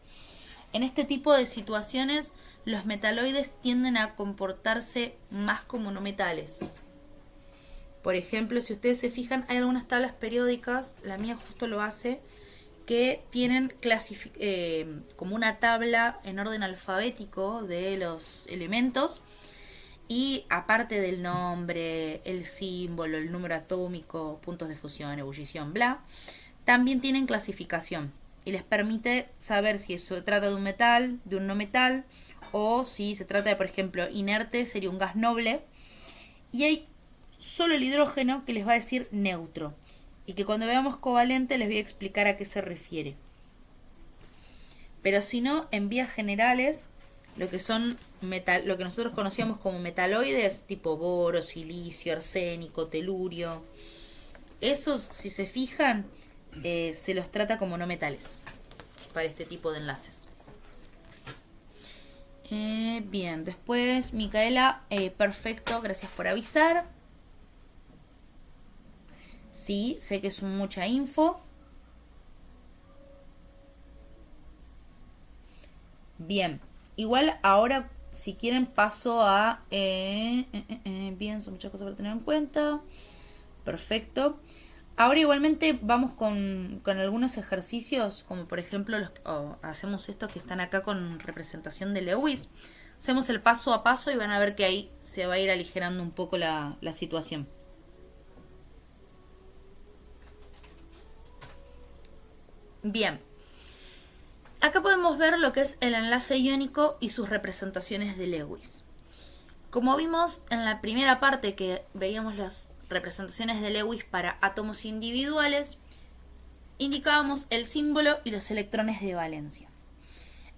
En este tipo de situaciones, los metaloides tienden a comportarse más como no metales. Por ejemplo, si ustedes se fijan, hay algunas tablas periódicas, la mía justo lo hace, que tienen como una tabla en orden alfabético de los elementos y aparte del nombre, el símbolo, el número atómico, puntos de fusión, ebullición, bla, también tienen clasificación y les permite saber si se trata de un metal, de un no metal, o si se trata de, por ejemplo, inerte, sería un gas noble, y hay solo el hidrógeno que les va a decir neutro, y que cuando veamos covalente les voy a explicar a qué se refiere. Pero si no, en vías generales, lo que son lo que nosotros conocíamos como metaloides, tipo boro, silicio, arsénico, telurio, esos, si se fijan, se los trata como no metales para este tipo de enlaces. Bien, después Micaela, perfecto, gracias por avisar. Sí, sé que es mucha info. Bien, igual ahora si quieren paso a... bien, son muchas cosas para tener en cuenta. Perfecto. Ahora igualmente vamos con algunos ejercicios, como por ejemplo hacemos estos que están acá con representación de Lewis. Hacemos el paso a paso y van a ver que ahí se va a ir aligerando un poco la situación. Bien, acá podemos ver lo que es el enlace iónico y sus representaciones de Lewis. Como vimos en la primera parte que veíamos las representaciones de Lewis para átomos individuales, indicábamos el símbolo y los electrones de valencia.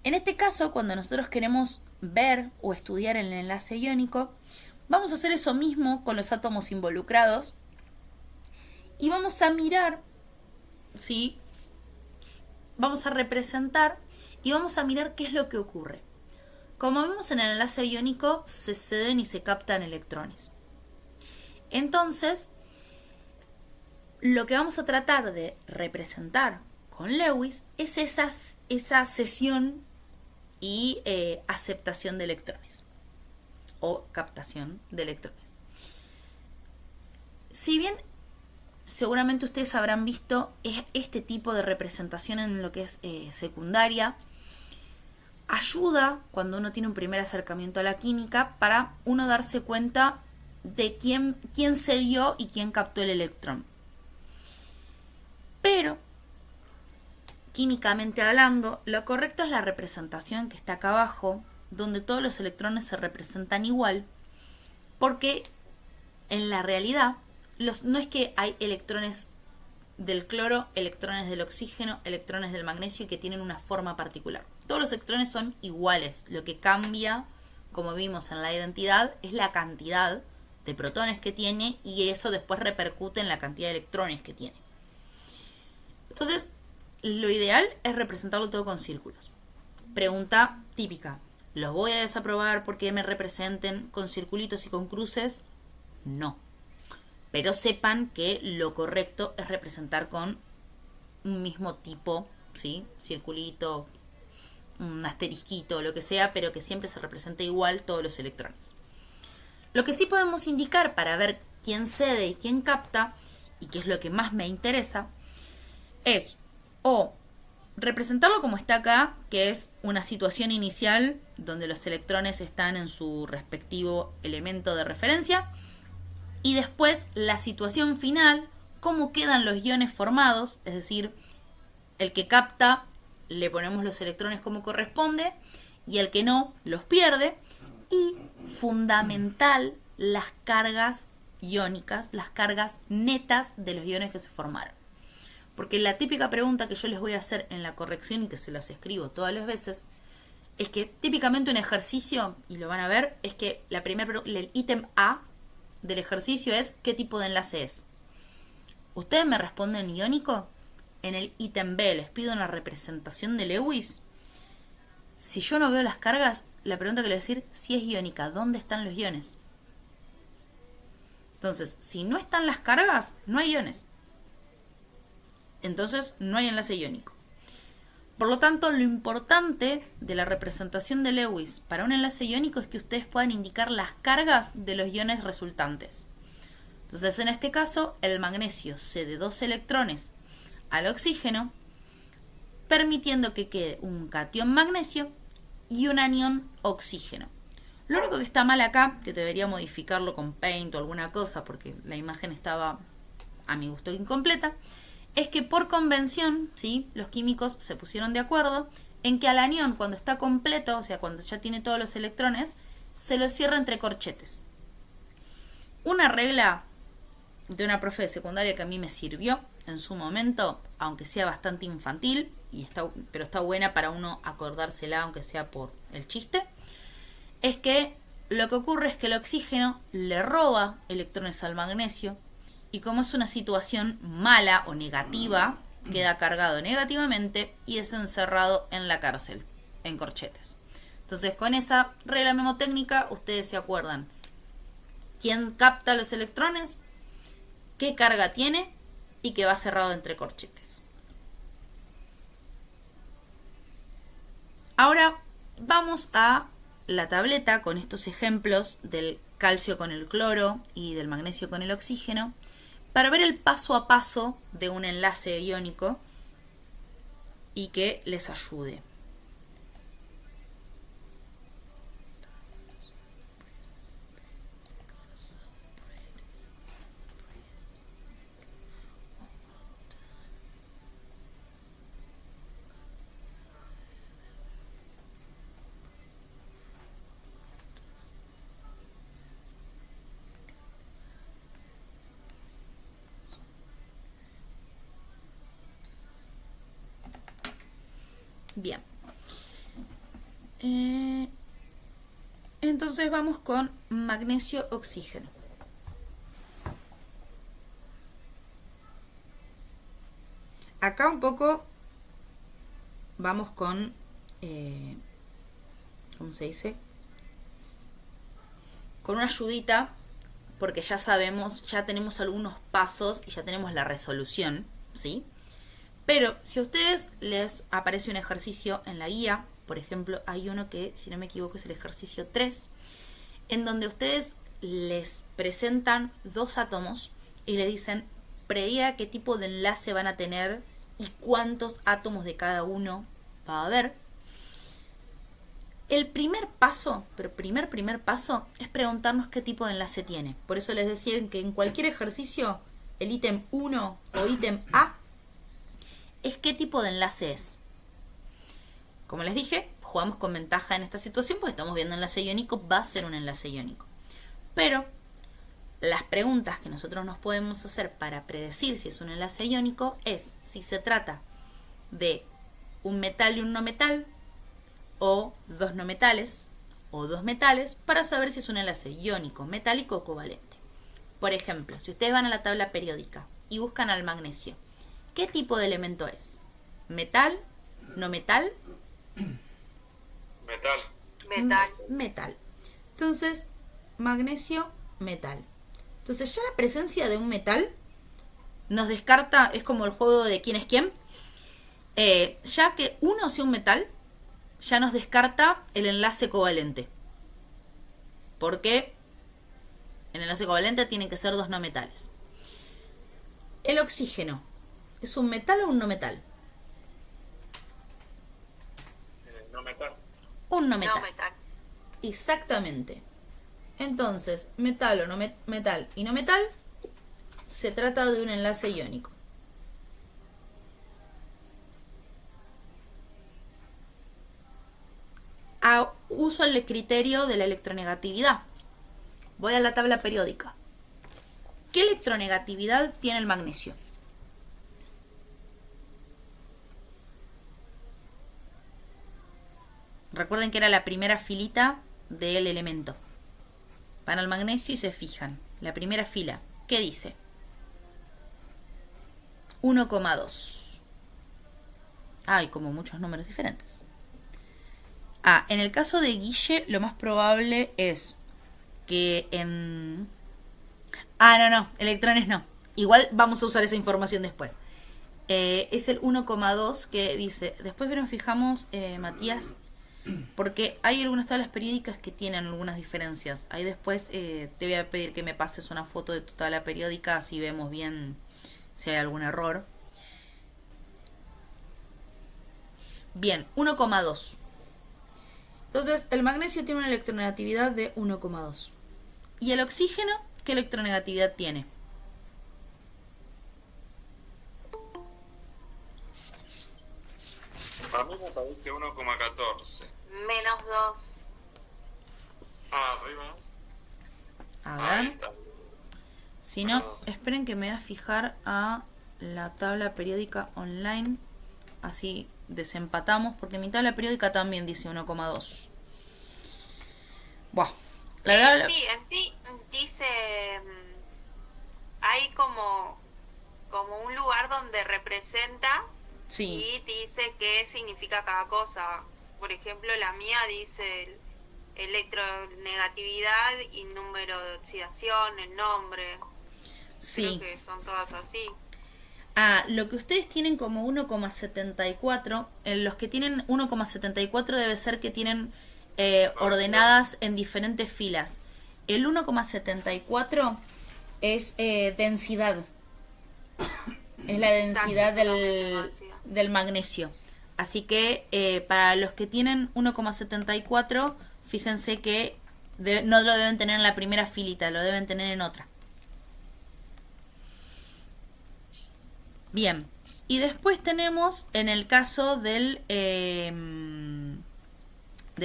En este caso, cuando nosotros queremos ver o estudiar el enlace iónico, vamos a hacer eso mismo con los átomos involucrados y vamos a mirar, ¿sí? Vamos a representar y vamos a mirar qué es lo que ocurre. Como vimos en el enlace iónico, se ceden y se captan electrones. Entonces, lo que vamos a tratar de representar con Lewis es esa cesión y aceptación de electrones o captación de electrones. Si bien seguramente ustedes habrán visto este tipo de representación en lo que es secundaria, ayuda cuando uno tiene un primer acercamiento a la química para uno darse cuenta de quién cedió y quién captó el electrón. Pero, químicamente hablando, lo correcto es la representación que está acá abajo, donde todos los electrones se representan igual, porque en la realidad no es que hay electrones del cloro, electrones del oxígeno, electrones del magnesio que tienen una forma particular. Todos los electrones son iguales. Lo que cambia, como vimos en la identidad, es la cantidad de protones que tiene y eso después repercute en la cantidad de electrones que tiene. Entonces, lo ideal es representarlo todo con círculos. Pregunta típica: ¿los voy a desaprobar porque me representen con circulitos y con cruces? No. Pero sepan que lo correcto es representar con un mismo tipo, ¿sí? Circulito, un asterisquito, lo que sea, pero que siempre se represente igual todos los electrones. Lo que sí podemos indicar para ver quién cede y quién capta, y que es lo que más me interesa, es o representarlo como está acá, que es una situación inicial donde los electrones están en su respectivo elemento de referencia, y después la situación final, cómo quedan los iones formados, es decir, el que capta le ponemos los electrones como corresponde y el que no los pierde, y fundamental, las cargas iónicas, las cargas netas de los iones que se formaron. Porque la típica pregunta que yo les voy a hacer en la corrección y que se las escribo todas las veces es que típicamente un ejercicio, y lo van a ver, es que el ítem A del ejercicio es ¿qué tipo de enlace es? Ustedes me responden iónico. En el ítem B les pido una representación de Lewis. Si yo no veo las cargas, la pregunta que le voy a decir, si es iónica, ¿dónde están los iones? Entonces, si no están las cargas, no hay iones. Entonces, no hay enlace iónico. Por lo tanto, lo importante de la representación de Lewis para un enlace iónico es que ustedes puedan indicar las cargas de los iones resultantes. Entonces, en este caso, el magnesio cede 2 electrones al oxígeno, permitiendo que quede un catión magnesio y un anión oxígeno. Lo único que está mal acá, que debería modificarlo con Paint o alguna cosa, porque la imagen estaba a mi gusto incompleta, es que por convención, ¿sí?, los químicos se pusieron de acuerdo en que al anión, cuando está completo, o sea, cuando ya tiene todos los electrones, se lo cierra entre corchetes. Una regla de una profe de secundaria que a mí me sirvió en su momento, aunque sea bastante infantil, pero está buena para uno acordársela, aunque sea por el chiste, es que lo que ocurre es que el oxígeno le roba electrones al magnesio, y como es una situación mala o negativa, queda cargado negativamente y es encerrado en la cárcel, en corchetes. Entonces, con esa regla memotécnica, ustedes se acuerdan quién capta los electrones, qué carga tiene y que va cerrado entre corchetes. Ahora vamos a la tableta con estos ejemplos del calcio con el cloro y del magnesio con el oxígeno para ver el paso a paso de un enlace iónico y que les ayude. Bien. Entonces vamos con magnesio oxígeno. Acá un poco vamos con, ¿cómo se dice? Con una ayudita, porque ya sabemos, ya tenemos algunos pasos y ya tenemos la resolución, ¿sí? Pero si a ustedes les aparece un ejercicio en la guía, por ejemplo, hay uno que, si no me equivoco, es el ejercicio 3, en donde ustedes les presentan 2 átomos y les dicen, prediga qué tipo de enlace van a tener y cuántos átomos de cada uno va a haber. El primer paso, pero primer paso, es preguntarnos qué tipo de enlace tiene. Por eso les decía que en cualquier ejercicio, el ítem 1 o ítem A es qué tipo de enlace es. Como les dije, jugamos con ventaja en esta situación porque estamos viendo enlace iónico, va a ser un enlace iónico. Pero las preguntas que nosotros nos podemos hacer para predecir si es un enlace iónico es si se trata de un metal y un no metal, o 2 no metales, o 2 metales, para saber si es un enlace iónico, metálico o covalente. Por ejemplo, si ustedes van a la tabla periódica y buscan al magnesio, ¿qué tipo de elemento es? ¿Metal? ¿No metal? Metal. Metal. Metal. Entonces, magnesio, metal. Entonces, ya la presencia de un metal nos descarta, es como el juego de quién es quién. Ya que uno sea un metal, ya nos descarta el enlace covalente. Porque el enlace covalente tienen que ser dos no metales. El oxígeno, ¿es un metal o un no metal? No metal. Un no metal. No metal. Exactamente. Entonces, metal o no metal y no metal, se trata de un enlace iónico. Uso el criterio de la electronegatividad. Voy a la tabla periódica. ¿Qué electronegatividad tiene el magnesio? Recuerden que era la primera filita del elemento. Van al magnesio y se fijan. La primera fila. ¿Qué dice? 1,2. Hay como muchos números diferentes. En el caso de Guille, lo más probable es que en... no, electrones no. Igual vamos a usar esa información después. Es el 1,2 que dice... Después nos fijamos, Matías, porque hay algunas tablas periódicas que tienen algunas diferencias. Ahí después te voy a pedir que me pases una foto de tu tabla periódica, así vemos bien si hay algún error. Bien, 1,2. Entonces, el magnesio tiene una electronegatividad de 1,2. ¿Y el oxígeno qué electronegatividad tiene? A mí me parece 1,14. -2. Arriba. A Ahí ver. está. Si no, esperen que me voy a fijar a la tabla periódica online. Así desempatamos, porque mi tabla periódica también dice 1,2. Buah. En sí dice, hay como un lugar donde representa Sí. y dice qué significa cada cosa. Por ejemplo, la mía dice electronegatividad y número de oxidación, el nombre. Sí. Creo que son todas así. Lo que ustedes tienen como 1,74, los que tienen 1,74 debe ser que tienen ordenadas en diferentes filas. El 1,74 es densidad. Es la densidad del magnesio. Así que para los que tienen 1,74, fíjense que no lo deben tener en la primera filita, lo deben tener en otra. Bien, y después tenemos en el caso del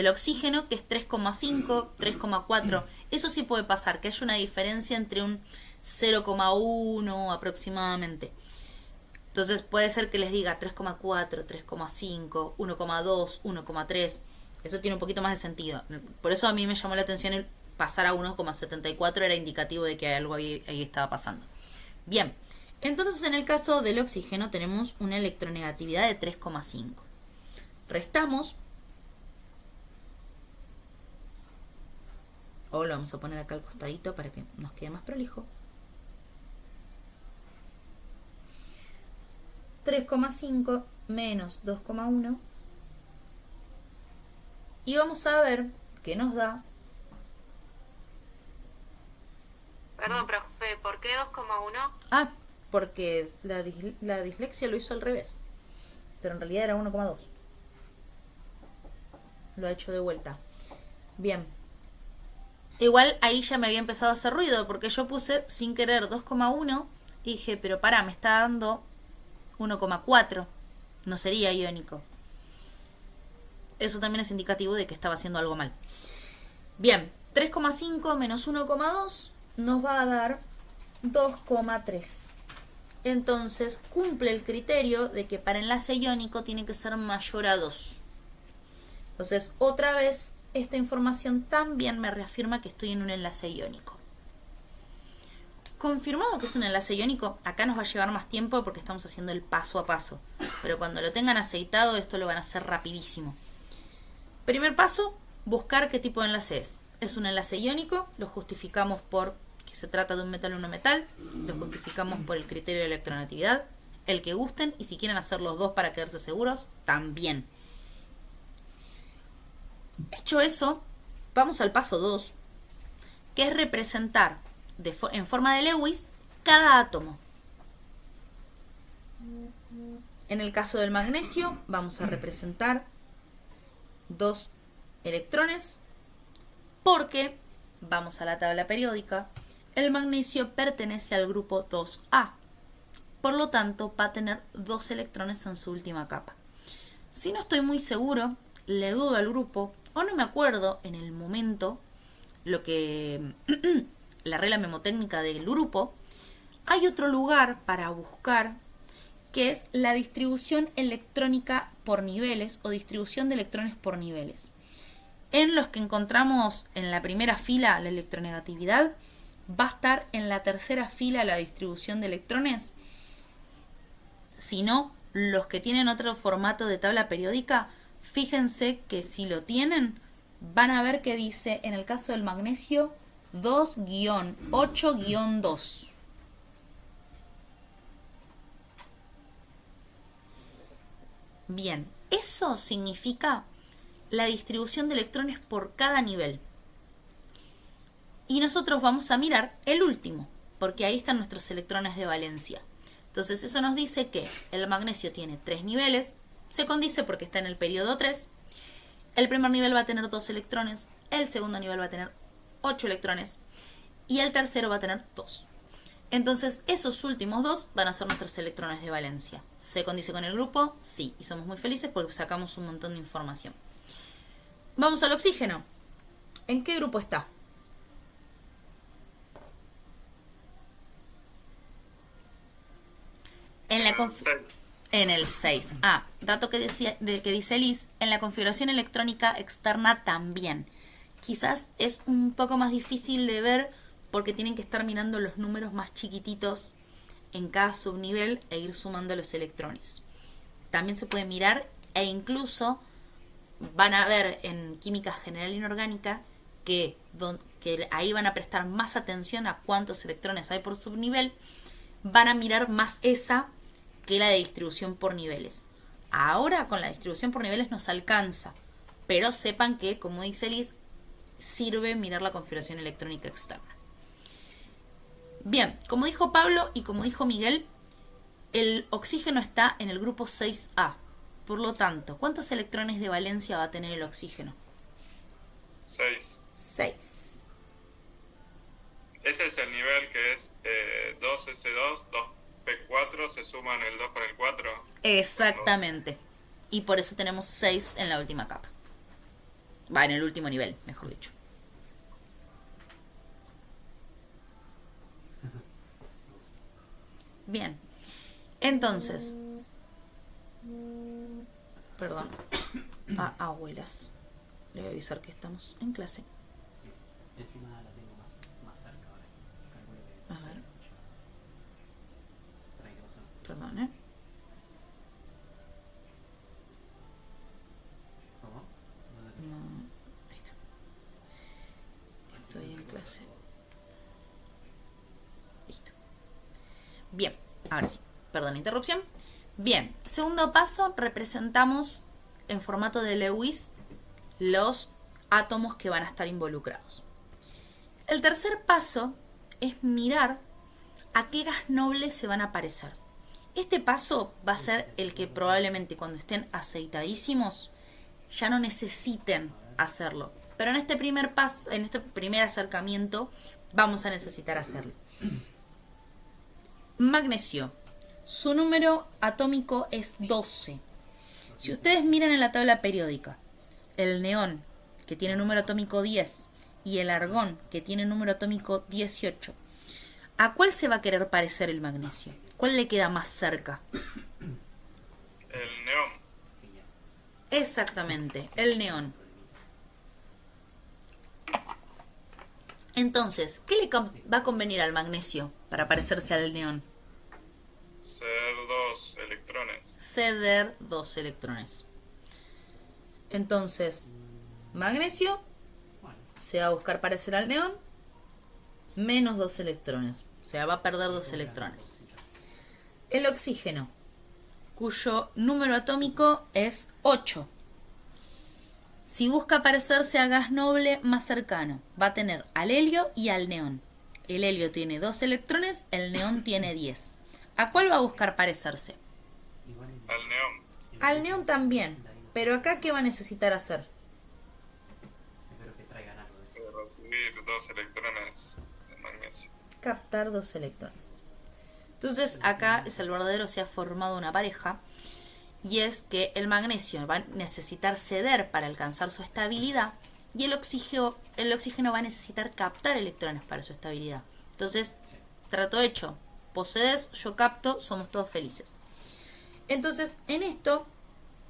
oxígeno, que es 3,5, 3,4. Eso sí puede pasar, que haya una diferencia entre un 0,1 aproximadamente. Entonces puede ser que les diga 3,4, 3,5, 1,2, 1,3. Eso tiene un poquito más de sentido. Por eso a mí me llamó la atención el pasar a 1,74, era indicativo de que algo ahí estaba pasando. Bien. Entonces, en el caso del oxígeno tenemos una electronegatividad de 3,5. Restamos. O lo vamos a poner acá al costadito para que nos quede más prolijo. 3,5 menos 2,1. Y vamos a ver qué nos da. Perdón, profe, ¿por qué 2,1? Porque la dislexia lo hizo al revés. Pero en realidad era 1,2. Lo ha hecho de vuelta. Bien. Igual ahí ya me había empezado a hacer ruido, porque yo puse sin querer 2,1 y dije, pero pará, me está dando 1,4. No sería iónico. Eso también es indicativo de que estaba haciendo algo mal. Bien, 3,5 menos 1,2 nos va a dar 2,3. Entonces cumple el criterio de que para enlace iónico tiene que ser mayor a 2. Entonces otra vez esta información también me reafirma que estoy en un enlace iónico. Confirmado que es un enlace iónico, acá nos va a llevar más tiempo porque estamos haciendo el paso a paso. Pero cuando lo tengan aceitado, esto lo van a hacer rapidísimo. Primer paso, buscar qué tipo de enlace es. Es un enlace iónico, lo justificamos por que se trata de un metal o un no metal, lo justificamos por el criterio de electronegatividad. el que gusten, y si quieren hacer los dos para quedarse seguros, también. Hecho eso, vamos al paso 2, que es representar en forma de Lewis cada átomo. En el caso del magnesio, vamos a representar 2 electrones, porque, vamos a la tabla periódica, el magnesio pertenece al grupo 2A. Por lo tanto, va a tener 2 electrones en su última capa. Si no estoy muy seguro, le dudo al grupo, o no me acuerdo en el momento lo que la regla memotécnica del grupo, hay otro lugar para buscar, que es la distribución electrónica por niveles o distribución de electrones por niveles. En los que encontramos en la primera fila la electronegatividad, va a estar en la tercera fila la distribución de electrones. Si no, los que tienen otro formato de tabla periódica, fíjense que si lo tienen, van a ver que dice, en el caso del magnesio, 2-8-2. Bien, eso significa la distribución de electrones por cada nivel. Y nosotros vamos a mirar el último, porque ahí están nuestros electrones de valencia. Entonces eso nos dice que el magnesio tiene 3 niveles, se condice porque está en el periodo 3. El primer nivel va a tener 2 electrones, el segundo nivel va a tener 8 electrones y el tercero va a tener 2. Entonces esos últimos 2 van a ser nuestros electrones de valencia. ¿Se condice con el grupo? Sí, y somos muy felices porque sacamos un montón de información. Vamos al oxígeno. ¿En qué grupo está? En el 6. Ah, dato que dice Liz, en la configuración electrónica externa también. Quizás es un poco más difícil de ver porque tienen que estar mirando los números más chiquititos en cada subnivel e ir sumando los electrones. También se puede mirar e incluso van a ver en química general inorgánica que ahí van a prestar más atención a cuántos electrones hay por subnivel. Van a mirar más esa que la de distribución por niveles. Ahora con la distribución por niveles nos alcanza, pero sepan que, como dice Liz, sirve mirar la configuración electrónica externa. Bien, como dijo Pablo y como dijo Miguel, el oxígeno está en el grupo 6A. Por lo tanto, ¿cuántos electrones de valencia va a tener el oxígeno? 6. 6. Ese es el nivel que es 2S2, 2P4, se suman el 2 con el 4. Exactamente. Y por eso tenemos 6 en la última capa. Va, en el último nivel, mejor dicho. Bien. Entonces. Perdón. A abuelas. Le voy a avisar que estamos en clase. Sí. Encima la tengo más cerca ahora. A ver. Para que pasó. Perdón, ¿Cómo? No. Ahí está. Estoy en clase. Listo. Bien, ahora sí. Perdón la interrupción. Bien, segundo paso, representamos en formato de Lewis los átomos que van a estar involucrados. El tercer paso es mirar a qué gas noble se van a parecer. Este paso va a ser el que probablemente cuando estén aceitadísimos ya no necesiten hacerlo. Pero en este primer paso, en este primer acercamiento, vamos a necesitar hacerlo. Magnesio. Su número atómico es 12. Si ustedes miran en la tabla periódica, el neón, que tiene número atómico 10, y el argón, que tiene número atómico 18, ¿a cuál se va a querer parecer el magnesio? ¿Cuál le queda más cerca? El neón. Exactamente, el neón. Entonces, ¿qué le va a convenir al magnesio para parecerse al neón? Ceder 2 electrones. Ceder 2 electrones. Entonces, magnesio se va a buscar parecer al neón, menos 2 electrones. O sea, va a perder 2 electrones. El oxígeno. cuyo número atómico es 8. Si busca parecerse a gas noble más cercano, va a tener al helio y al neón. El helio tiene 2 electrones, el neón tiene 10. ¿A cuál va a buscar parecerse? Al neón. Al neón también, pero acá ¿qué va a necesitar hacer? Espero que traigan algo de eso. Recibir 2 electrones de magnesio. Captar 2 electrones. Entonces acá es el verdadero, se ha formado una pareja, y es que el magnesio va a necesitar ceder para alcanzar su estabilidad y el oxígeno va a necesitar captar electrones para su estabilidad. Entonces, trato hecho, posees, yo capto, somos todos felices. Entonces, en esto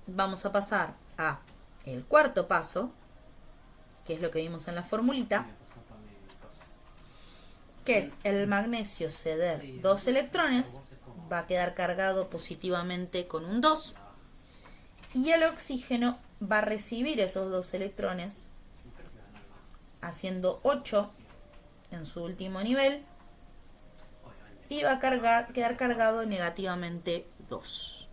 vamos a pasar a el cuarto paso, que es lo que vimos en la formulita, que es el magnesio ceder 2 electrones, va a quedar cargado positivamente con un 2, y el oxígeno va a recibir esos 2 electrones, haciendo 8 en su último nivel, y va a quedar cargado negativamente 2.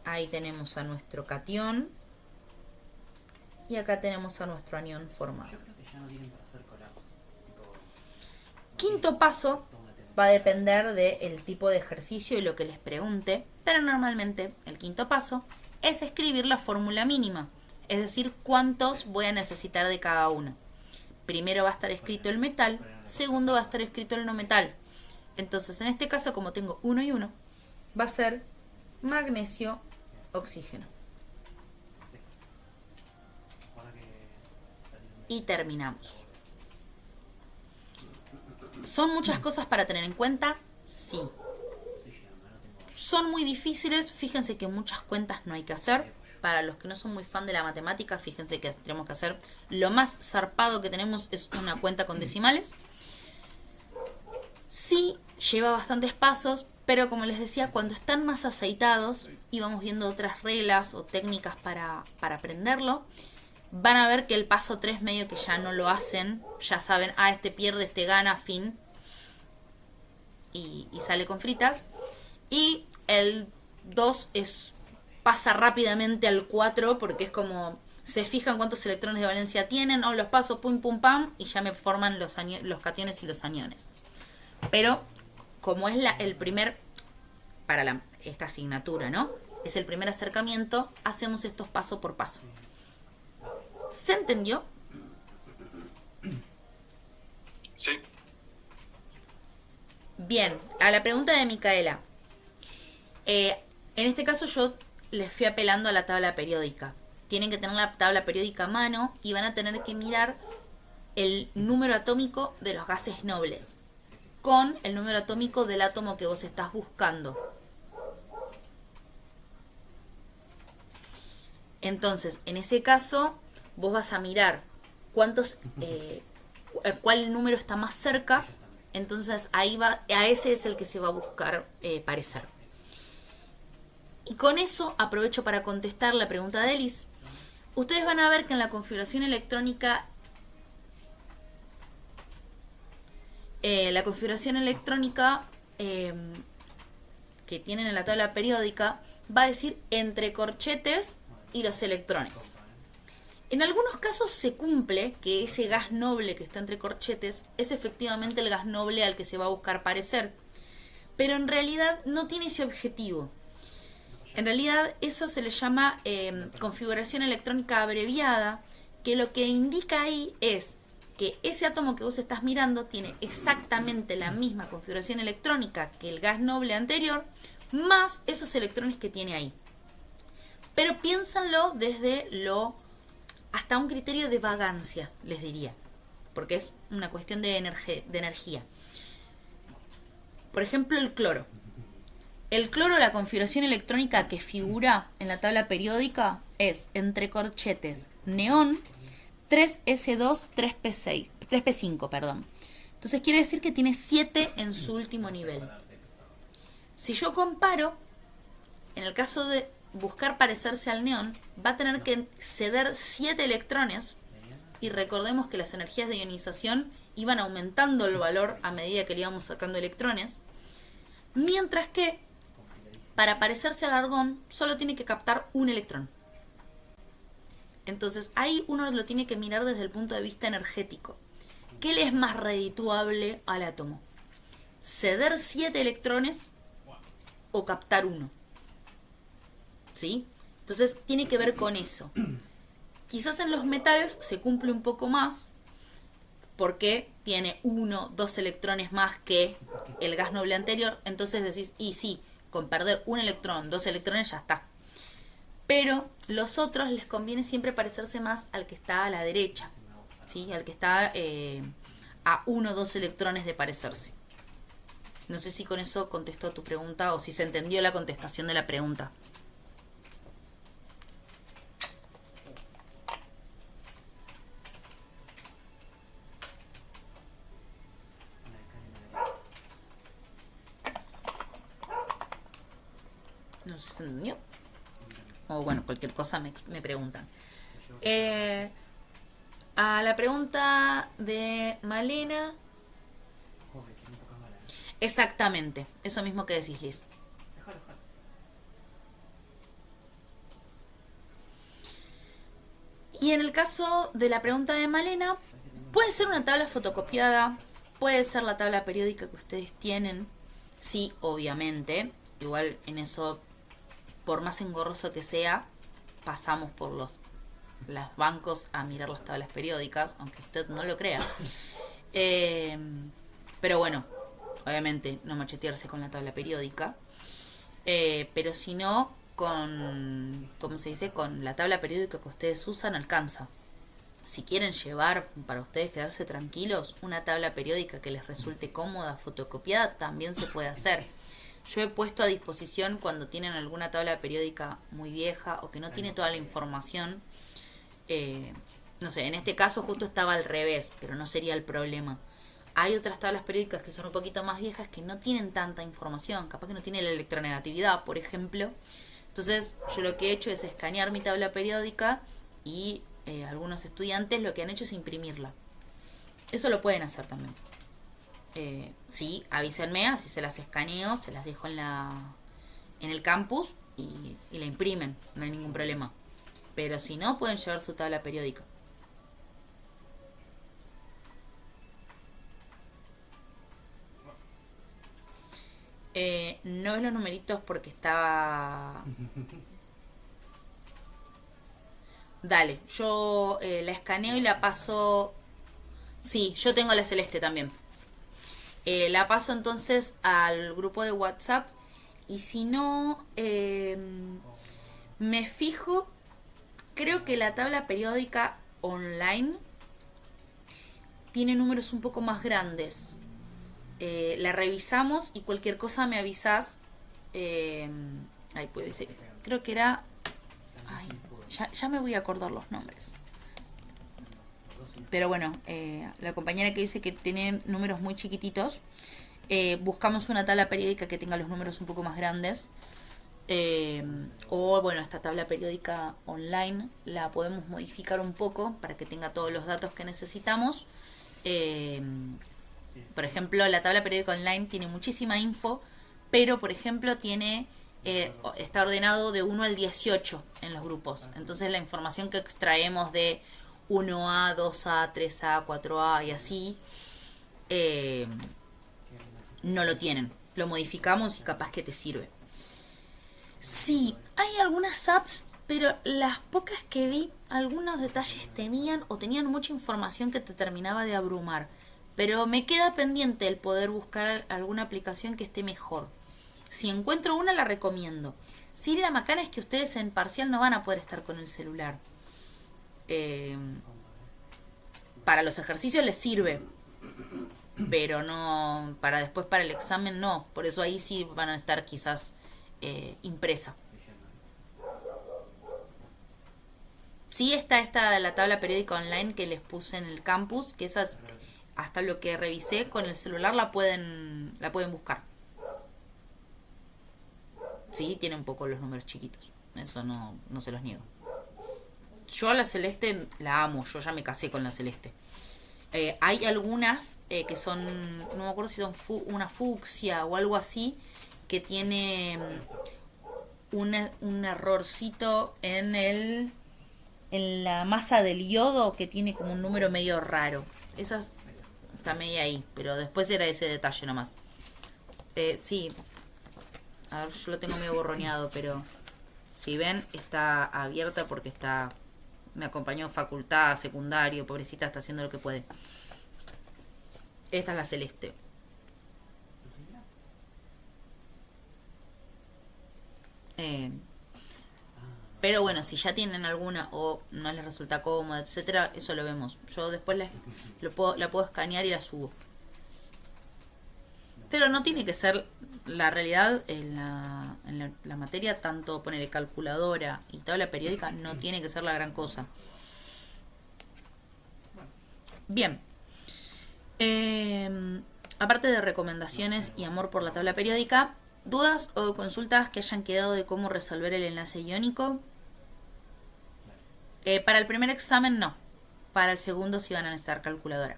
Ahí tenemos a nuestro catión, y acá tenemos a nuestro anión formado. Yo creo que ya no tienen para hacer colapso. Quinto paso va a depender del tipo de ejercicio y lo que les pregunte, pero normalmente el quinto paso es escribir la fórmula mínima, es decir, cuántos voy a necesitar de cada uno. Primero va a estar escrito el metal, segundo va a estar escrito el no metal. Entonces, en este caso, como tengo 1 y 1, va a ser magnesio, oxígeno. Y terminamos. ¿Son muchas cosas para tener en cuenta? Sí. ¿Son muy difíciles? Fíjense que muchas cuentas no hay que hacer. Para los que no son muy fan de la matemática, fíjense que tenemos que hacer lo más zarpado que tenemos es una cuenta con decimales. Sí, lleva bastantes pasos, pero como les decía, cuando están más aceitados y vamos viendo otras reglas o técnicas para aprenderlo, van a ver que el paso 3 medio que ya no lo hacen, ya saben, este pierde, este gana, fin, y sale con fritas. Y el 2 pasa rápidamente al 4 porque es como, se fijan cuántos electrones de valencia tienen, o los paso pum pum pam, y ya me forman los cationes y los aniones. Pero como es el primer, para esta asignatura, ¿no? Es el primer acercamiento, hacemos estos paso por paso. ¿Se entendió? Sí. Bien, a la pregunta de Micaela. En este caso yo les fui apelando a la tabla periódica. Tienen que tener la tabla periódica a mano y van a tener que mirar el número atómico de los gases nobles con el número atómico del átomo que vos estás buscando. Entonces, en ese caso, vos vas a mirar cuál número está más cerca. Entonces, a ese es el que se va a buscar parecer. Y con eso aprovecho para contestar la pregunta de Elis. Ustedes van a ver que en la configuración electrónica que tienen en la tabla periódica va a decir entre corchetes y los electrones. En algunos casos se cumple que ese gas noble que está entre corchetes es efectivamente el gas noble al que se va a buscar parecer, pero en realidad no tiene ese objetivo. En realidad eso se le llama configuración electrónica abreviada, que lo que indica ahí es que ese átomo que vos estás mirando tiene exactamente la misma configuración electrónica que el gas noble anterior, más esos electrones que tiene ahí. Pero piénsanlo desde hasta un criterio de vagancia, les diría, porque es una cuestión de energía. Por ejemplo, el cloro. El cloro, la configuración electrónica que figura en la tabla periódica es entre corchetes neón 3s2 3p5, perdón. Entonces quiere decir que tiene 7 en su último nivel. Si yo comparo, en el caso de buscar parecerse al neón, va a tener que ceder 7 electrones, y recordemos que las energías de ionización iban aumentando el valor a medida que le íbamos sacando electrones, mientras que para parecerse al argón, solo tiene que captar un electrón. Entonces, ahí uno lo tiene que mirar desde el punto de vista energético. ¿Qué le es más redituable al átomo? ¿Ceder 7 electrones o captar uno? ¿Sí? Entonces, tiene que ver con eso. Quizás en los metales se cumple un poco más porque tiene 1, 2 electrones más que el gas noble anterior. Entonces decís, y sí, con perder un electrón, 2 electrones ya está. Pero los otros les conviene siempre parecerse más al que está a la derecha, ¿sí? Al que está a 1 o 2 electrones de parecerse. No sé si con eso contestó tu pregunta o si se entendió la contestación de la pregunta. No sé si se entendió. O bueno, cualquier cosa me preguntan. A la pregunta de Malena. Exactamente, eso mismo que decís, Liz. Y en el caso de la pregunta de Malena, puede ser una tabla fotocopiada, puede ser la tabla periódica que ustedes tienen, sí, obviamente. Igual en eso, por más engorroso que sea, pasamos por los bancos a mirar las tablas periódicas, aunque usted no lo crea. Pero bueno, obviamente no machetearse con la tabla periódica. Pero si no, con, ¿cómo se dice? Con la tabla periódica que ustedes usan alcanza. Si quieren llevar, para ustedes quedarse tranquilos, una tabla periódica que les resulte cómoda, fotocopiada, también se puede hacer. Yo he puesto a disposición cuando tienen alguna tabla periódica muy vieja o que no tiene toda la información. No sé, en este caso justo estaba al revés, pero no sería el problema. Hay otras tablas periódicas que son un poquito más viejas que no tienen tanta información, capaz que no tiene la electronegatividad, por ejemplo. Entonces yo lo que he hecho es escanear mi tabla periódica y algunos estudiantes lo que han hecho es imprimirla. Eso lo pueden hacer también. Sí, avísenme, así se las escaneo, se las dejo en el campus y la imprimen, no hay ningún problema. Pero si no, pueden llevar su tabla periódica. No ves los numeritos porque estaba... Dale, yo la escaneo y la paso... Sí, yo tengo la celeste también. La paso entonces al grupo de WhatsApp y si no, me fijo, creo que la tabla periódica online tiene números un poco más grandes. La revisamos y cualquier cosa me avisás. Ahí puede ser. Creo que era... Ay, ya me voy a acordar los nombres. Pero bueno, la compañera que dice que tiene números muy chiquititos, buscamos una tabla periódica que tenga los números un poco más grandes. O bueno, esta tabla periódica online la podemos modificar un poco para que tenga todos los datos que necesitamos. Por ejemplo, la tabla periódica online tiene muchísima info, pero por ejemplo está ordenado de 1 al 18 en los grupos. Entonces la información que extraemos de 1A, 2A, 3A, 4A y así no lo tienen. Lo modificamos y capaz que te sirve. Sí, hay algunas apps, pero las pocas que vi, algunos detalles tenían mucha información que te terminaba de abrumar. Pero me queda pendiente el poder buscar alguna aplicación que esté mejor. Si encuentro una, la recomiendo. Sí, la macana es que ustedes en parcial no van a poder estar con el celular. Para los ejercicios les sirve, pero no para después para el examen no. Por eso ahí sí van a estar quizás impresa. Sí está la tabla periódica online que les puse en el campus, que esas, hasta lo que revisé con el celular la pueden buscar. Sí, tiene un poco los números chiquitos, eso no se los niego. Yo a la celeste la amo, yo ya me casé con la celeste. Hay algunas que son, no me acuerdo si son una fucsia o algo así, que tiene un errorcito en la masa del yodo que tiene como un número medio raro. Esa está media ahí, pero después era ese detalle nomás. Sí, a ver, yo lo tengo medio borroneado, pero si ven, está abierta porque me acompañó facultad, secundario, pobrecita, está haciendo lo que puede. Esta es la celeste. Pero bueno, si ya tienen alguna o no les resulta cómoda, etcétera, eso lo vemos. Yo después la puedo escanear y la subo. Pero no tiene que ser la realidad en la materia, tanto ponerle calculadora y tabla periódica, no tiene que ser la gran cosa. Bien. Aparte de recomendaciones y amor por la tabla periódica, ¿dudas o consultas que hayan quedado de cómo resolver el enlace iónico? Para el primer examen no. Para el segundo sí van a necesitar calculadora.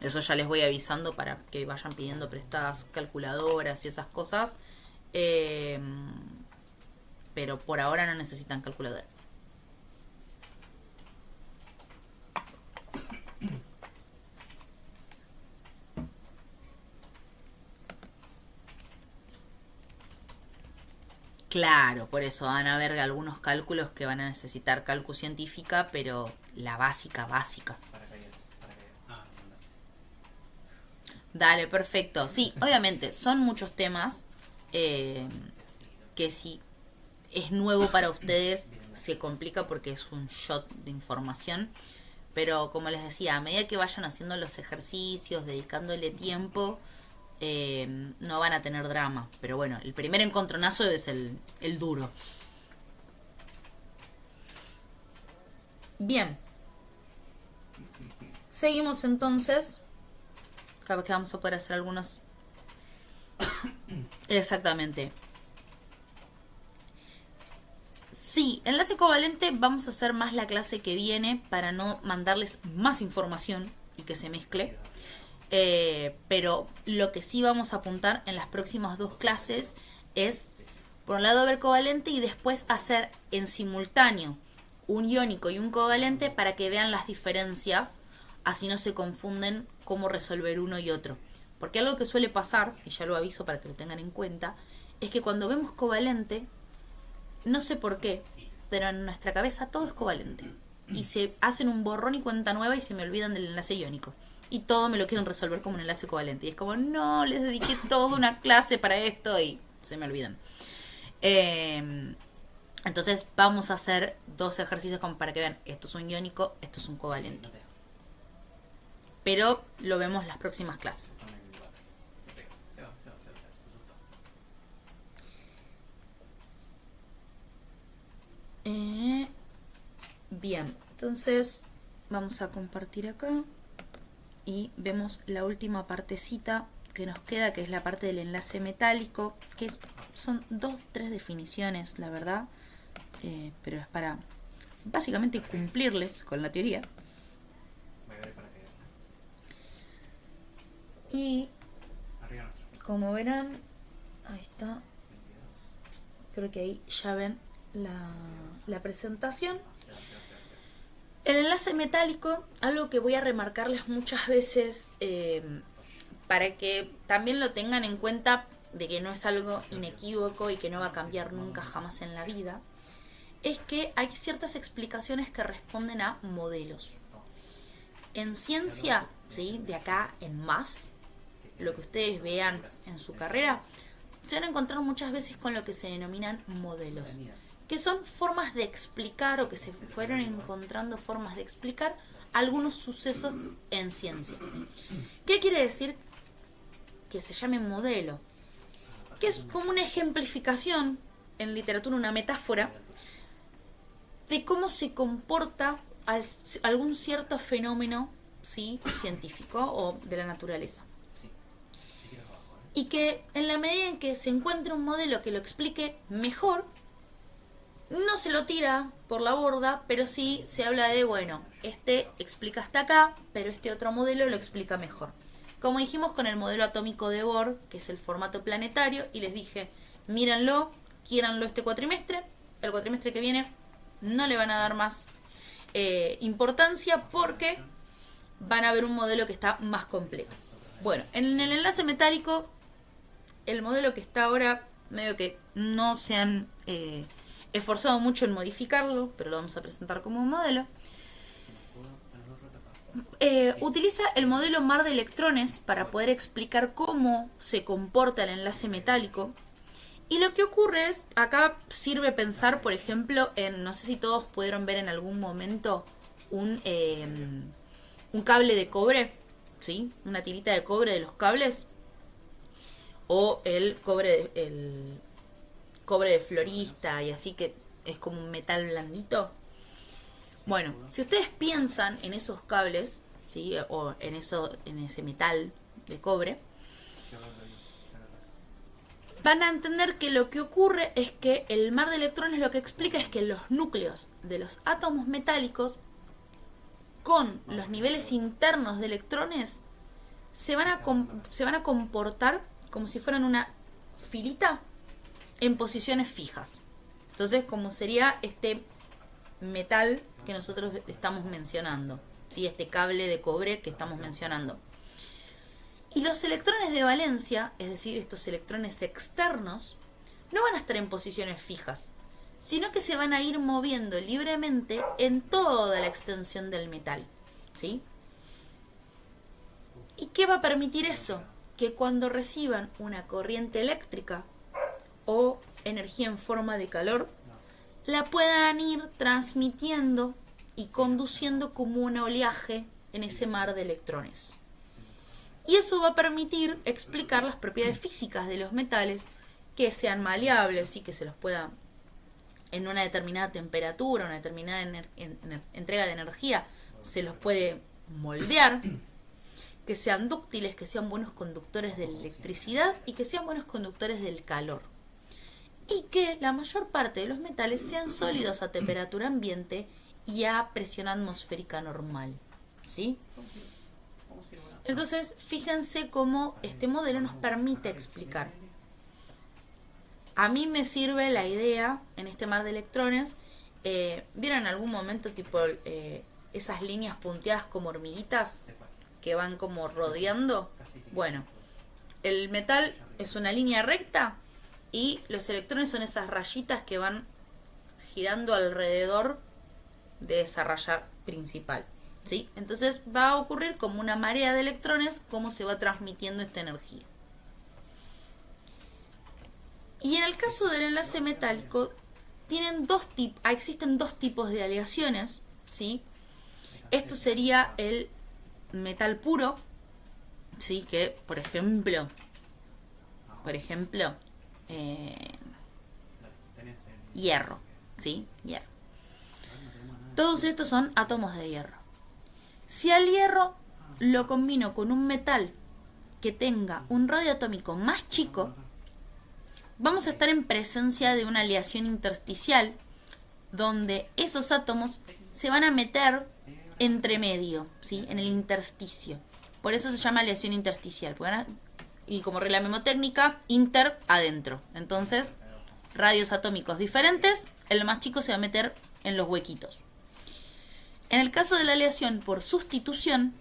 Eso ya les voy avisando para que vayan pidiendo prestadas calculadoras y esas cosas. Pero por ahora no necesitan calculadora. Claro, por eso van a haber algunos cálculos que van a necesitar cálculo científica, pero la básica. Dale, perfecto. Sí, obviamente, son muchos temas que si es nuevo para ustedes se complica porque es un shot de información. Pero como les decía, a medida que vayan haciendo los ejercicios, dedicándole tiempo, no van a tener drama. Pero bueno, el primer encontronazo es el duro. Bien. Seguimos entonces. Capaz que vamos a poder hacer algunos. Exactamente. Sí, enlace covalente vamos a hacer más la clase que viene para no mandarles más información y que se mezcle. Pero lo que sí vamos a apuntar en las próximas 2 clases es, por un lado, ver covalente y después hacer en simultáneo un iónico y un covalente para que vean las diferencias, así no se confunden cómo resolver uno y otro. Porque algo que suele pasar, y ya lo aviso para que lo tengan en cuenta, es que cuando vemos covalente, no sé por qué, pero en nuestra cabeza todo es covalente. Y se hacen un borrón y cuenta nueva y se me olvidan del enlace iónico. Y todo me lo quieren resolver como un enlace covalente. Y es como, no, les dediqué toda una clase para esto y se me olvidan. Entonces vamos a hacer 2 ejercicios como para que vean, esto es un iónico, esto es un covalente. Pero lo vemos las próximas clases. Bien, entonces vamos a compartir acá y vemos la última partecita que nos queda, que es la parte del enlace metálico, que son 2-3 definiciones, la verdad, pero es para básicamente cumplirles con la teoría. Y como verán, ahí está, creo que ahí ya ven la presentación. El enlace metálico, algo que voy a remarcarles muchas veces para que también lo tengan en cuenta de que no es algo inequívoco y que no va a cambiar nunca jamás en la vida, es que hay ciertas explicaciones que responden a modelos. En ciencia, ¿sí?, de acá en más, lo que ustedes vean en su carrera, se van a encontrar muchas veces con lo que se denominan modelos, que son formas de explicar o que se fueron encontrando formas de explicar algunos sucesos en ciencia. ¿Qué quiere decir que se llame modelo? Que es como una ejemplificación, en literatura una metáfora, de cómo se comporta algún cierto fenómeno, ¿sí?, científico o de la naturaleza. Y que en la medida en que se encuentre un modelo que lo explique mejor, no se lo tira por la borda, pero sí se habla de, bueno, este explica hasta acá, pero este otro modelo lo explica mejor. como dijimos con el modelo atómico de Bohr, que es el formato planetario, y les dije, mírenlo, quiéranlo este cuatrimestre, el cuatrimestre que viene no le van a dar más importancia porque van a ver un modelo que está más completo. Bueno, en el enlace metálico, el modelo que está ahora, medio que no se han esforzado mucho en modificarlo, pero lo vamos a presentar como un modelo. Utiliza el modelo mar de electrones para poder explicar cómo se comporta el enlace metálico. Y lo que ocurre es, acá sirve pensar, por ejemplo, en, no sé si todos pudieron ver en algún momento un cable de cobre, ¿sí? Una tirita de cobre de los cables. O el cobre de florista y así, que es como un metal blandito. Bueno, si ustedes piensan en esos cables, ¿sí? O en ese metal de cobre, van a entender que lo que ocurre es que el mar de electrones lo que explica es que los núcleos de los átomos metálicos con los niveles internos de electrones se van a comportar como si fueran una filita en posiciones fijas. Entonces, como sería este metal que nosotros estamos mencionando, ¿sí? Este cable de cobre que estamos mencionando. Y los electrones de valencia, es decir, estos electrones externos, no van a estar en posiciones fijas, sino que se van a ir moviendo libremente en toda la extensión del metal, ¿sí? ¿Y qué va a permitir eso? Que cuando reciban una corriente eléctrica o energía en forma de calor, la puedan ir transmitiendo y conduciendo como un oleaje en ese mar de electrones. Y eso va a permitir explicar las propiedades físicas de los metales, que sean maleables y que se los pueda, en una determinada temperatura, una determinada entrega de energía, se los puede moldear, que sean dúctiles, que sean buenos conductores de la electricidad y que sean buenos conductores del calor. Y que la mayor parte de los metales sean sólidos a temperatura ambiente y a presión atmosférica normal, ¿sí? Entonces, fíjense cómo este modelo nos permite explicar. A mí me sirve la idea, en este mar de electrones, ¿vieron en algún momento tipo esas líneas punteadas como hormiguitas que van como rodeando? Bueno, el metal es una línea recta y los electrones son esas rayitas que van girando alrededor de esa raya principal, ¿sí? Entonces va a ocurrir como una marea de electrones, cómo se va transmitiendo esta energía. Y en el caso del enlace metálico, existen dos tipos de aleaciones, ¿sí? Esto sería el metal puro, ¿sí? Que, por ejemplo, hierro, ¿sí? Hierro. Todos estos son átomos de hierro. Si al hierro lo combino con un metal que tenga un radio atómico más chico, vamos a estar en presencia de una aleación intersticial, donde esos átomos se van a meter entre medio, ¿sí? En el intersticio. Por eso se llama aleación intersticial. Y como regla mnemotécnica, inter adentro. Entonces, radios atómicos diferentes, el más chico se va a meter en los huequitos. En el caso de la aleación por sustitución,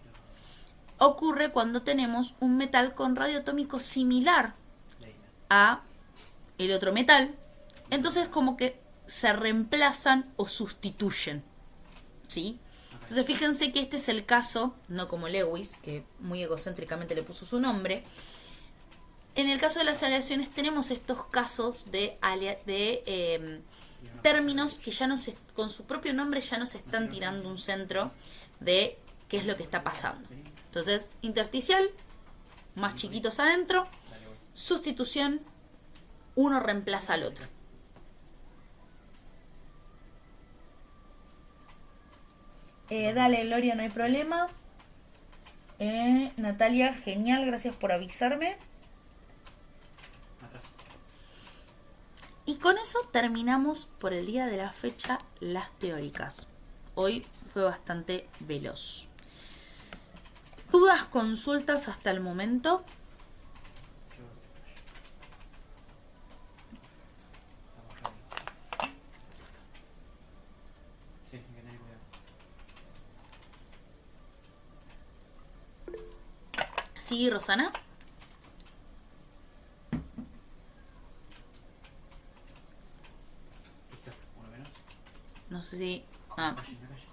ocurre cuando tenemos un metal con radio atómico similar a el otro metal, entonces como que se reemplazan o sustituyen, ¿sí? Entonces fíjense que este es el caso, no como Lewis, que muy egocéntricamente le puso su nombre. En el caso de las aleaciones tenemos estos casos de términos que ya con su propio nombre ya nos están tirando un centro de qué es lo que está pasando. Entonces, intersticial, más chiquitos adentro, sustitución, uno reemplaza al otro. Dale, Gloria, no hay problema. Natalia, genial, gracias por avisarme. Y con eso terminamos por el día de la fecha las teóricas. Hoy fue bastante veloz. ¿Dudas, consultas hasta el momento? Yo estamos ready. Sí, hay que tener cuidado. Sí, Rosana. ¿Listo? ¿Uno menos? No sé si... No calle, no calle.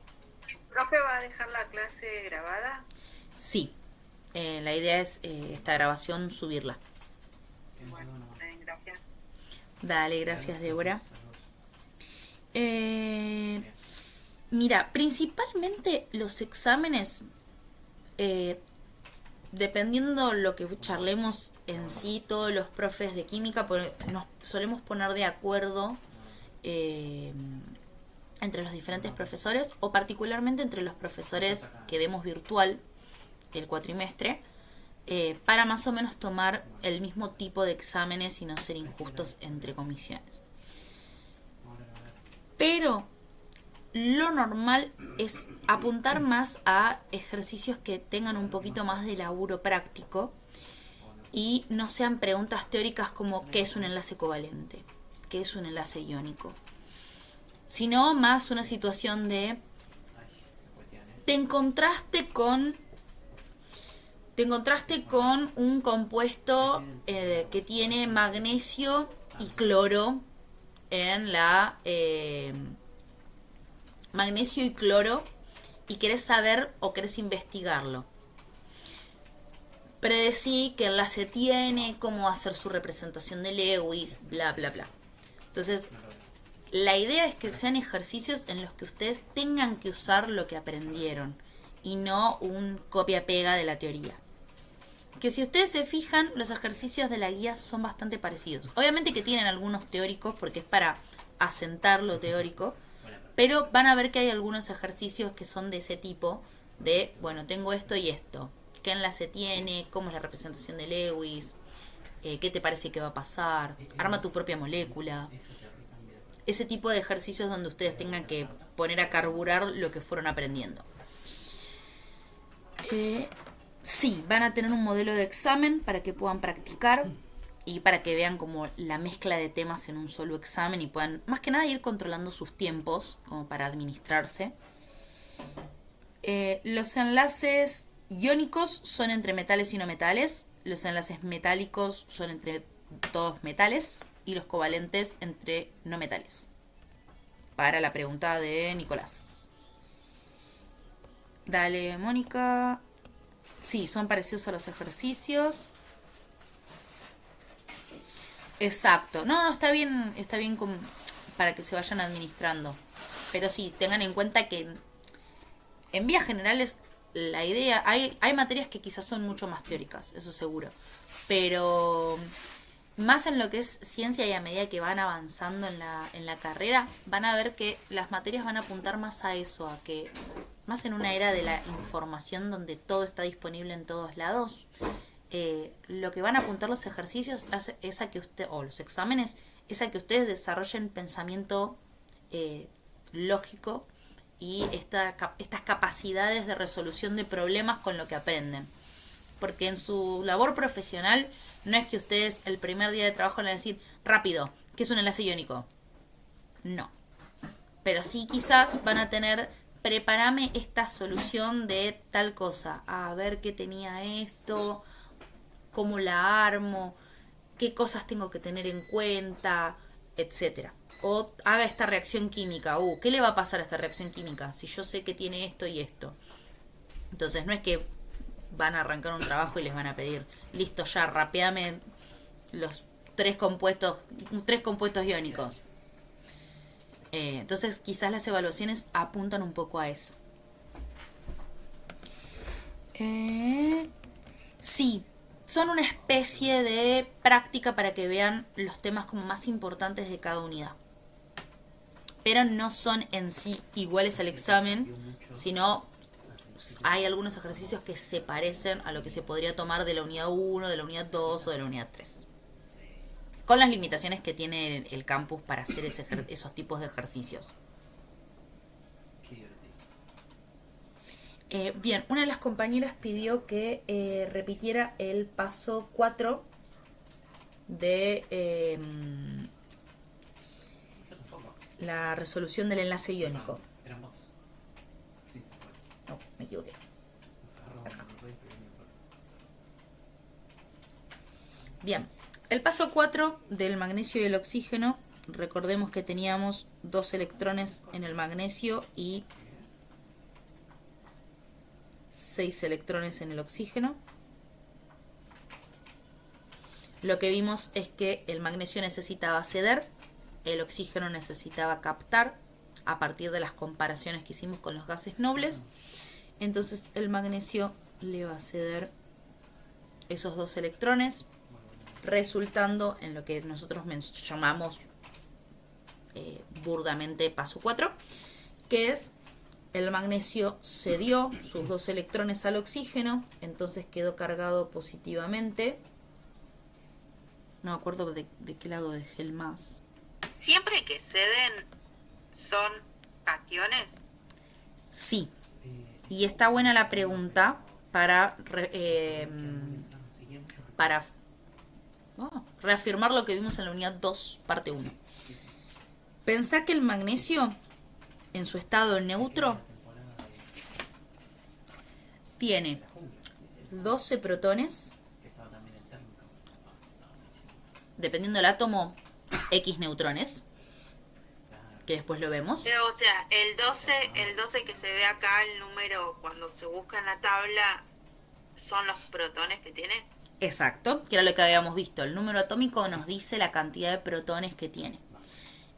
¿Profe va a dejar la clase grabada? Sí. La idea es esta grabación subirla. Tenemos Bueno, dos nomás. gracias. Dale, gracias, Las dos, Débora. las dos. Eh, Bien. Mira, principalmente los exámenes, dependiendo lo que charlemos en sí, todos los profes de química, nos solemos poner de acuerdo entre los diferentes profesores, o particularmente entre los profesores que demos virtual el cuatrimestre, para más o menos tomar el mismo tipo de exámenes y no ser injustos entre comisiones. Ahora, a ver. Pero lo normal es apuntar más a ejercicios que tengan un poquito más de laburo práctico y no sean preguntas teóricas como ¿qué es un enlace covalente? ¿Qué es un enlace iónico? Sino más una situación de Ay, me cuetean, te encontraste con un compuesto que tiene magnesio y cloro en la magnesio y cloro, y querés saber o querés investigarlo. Predecí qué enlace tiene, cómo hacer su representación de Lewis, bla bla bla. Entonces, la idea es que sean ejercicios en los que ustedes tengan que usar lo que aprendieron y no un copia-pega de la teoría. Que si ustedes se fijan, los ejercicios de la guía son bastante parecidos. Obviamente que tienen algunos teóricos porque es para asentar lo teórico, pero van a ver que hay algunos ejercicios que son de ese tipo, de, bueno, tengo esto y esto. ¿Qué enlace tiene? ¿Cómo es la representación de Lewis? ¿Qué te parece que va a pasar? Arma tu propia molécula. Ese tipo de ejercicios donde ustedes tengan que poner a carburar lo que fueron aprendiendo. Sí, van a tener un modelo de examen para que puedan practicar y para que vean como la mezcla de temas en un solo examen y puedan, más que nada, ir controlando sus tiempos como para administrarse. Los enlaces iónicos son entre metales y no metales. Los enlaces metálicos son entre dos metales. Y los covalentes entre no metales. Para la pregunta de Nicolás. Dale, Mónica. Sí, son parecidos a los ejercicios. Exacto. No, está bien para que se vayan administrando. Pero sí, tengan en cuenta que en vías generales la idea, hay materias que quizás son mucho más teóricas, eso seguro. Pero más en lo que es ciencia, y a medida que van avanzando en la carrera, van a ver que las materias van a apuntar más a eso, a que más en una era de la información donde todo está disponible en todos lados, lo que van a apuntar los ejercicios es a que usted, o los exámenes, es a que ustedes desarrollen pensamiento lógico y estas capacidades de resolución de problemas con lo que aprenden. Porque en su labor profesional no es que ustedes el primer día de trabajo le van a decir, rápido, ¿qué es un enlace iónico? No. Pero sí quizás van a tener, prepárame esta solución de tal cosa. A ver qué tenía esto, cómo la armo, qué cosas tengo que tener en cuenta, etcétera. O haga esta reacción química. ¿Qué le va a pasar a esta reacción química si yo sé que tiene esto y esto? Entonces no es que van a arrancar un trabajo y les van a pedir, listo, ya, rapeame los tres compuestos iónicos. Entonces quizás las evaluaciones apuntan un poco a eso. Sí, son una especie de práctica para que vean los temas como más importantes de cada unidad. Pero no son en sí iguales al examen, sino hay algunos ejercicios que se parecen a lo que se podría tomar de la unidad 1, de la unidad 2 o de la unidad 3. Con las limitaciones que tiene el campus para hacer esos tipos de ejercicios. Qué divertido. Bien, una de las compañeras pidió que repitiera el paso 4 de Yo tampoco. la resolución del enlace iónico. Eran vos. Sí, después. No, me equivoqué. Nos agarró un poco, pero no importa. Bien, el paso 4 del magnesio y el oxígeno, recordemos que teníamos 2 electrones en el magnesio y 6 electrones en el oxígeno. Lo que vimos es que el magnesio necesitaba ceder, el oxígeno necesitaba captar a partir de las comparaciones que hicimos con los gases nobles. Entonces el magnesio le va a ceder esos 2 electrones, resultando en lo que nosotros llamamos burdamente paso 4, que es el magnesio cedió sus 2 electrones al oxígeno, entonces quedó cargado positivamente. No me acuerdo de qué lado dejé el más. Siempre que ceden son cationes. Sí, y está buena la pregunta para reafirmar lo que vimos en la unidad 2, parte 1. Pensá que el magnesio, en su estado neutro, tiene 12 protones, dependiendo del átomo, X neutrones, que después lo vemos. O sea, el 12 que se ve acá, el número cuando se busca en la tabla, son los protones que tiene. Exacto, que era lo que habíamos visto. El número atómico nos dice la cantidad de protones que tiene.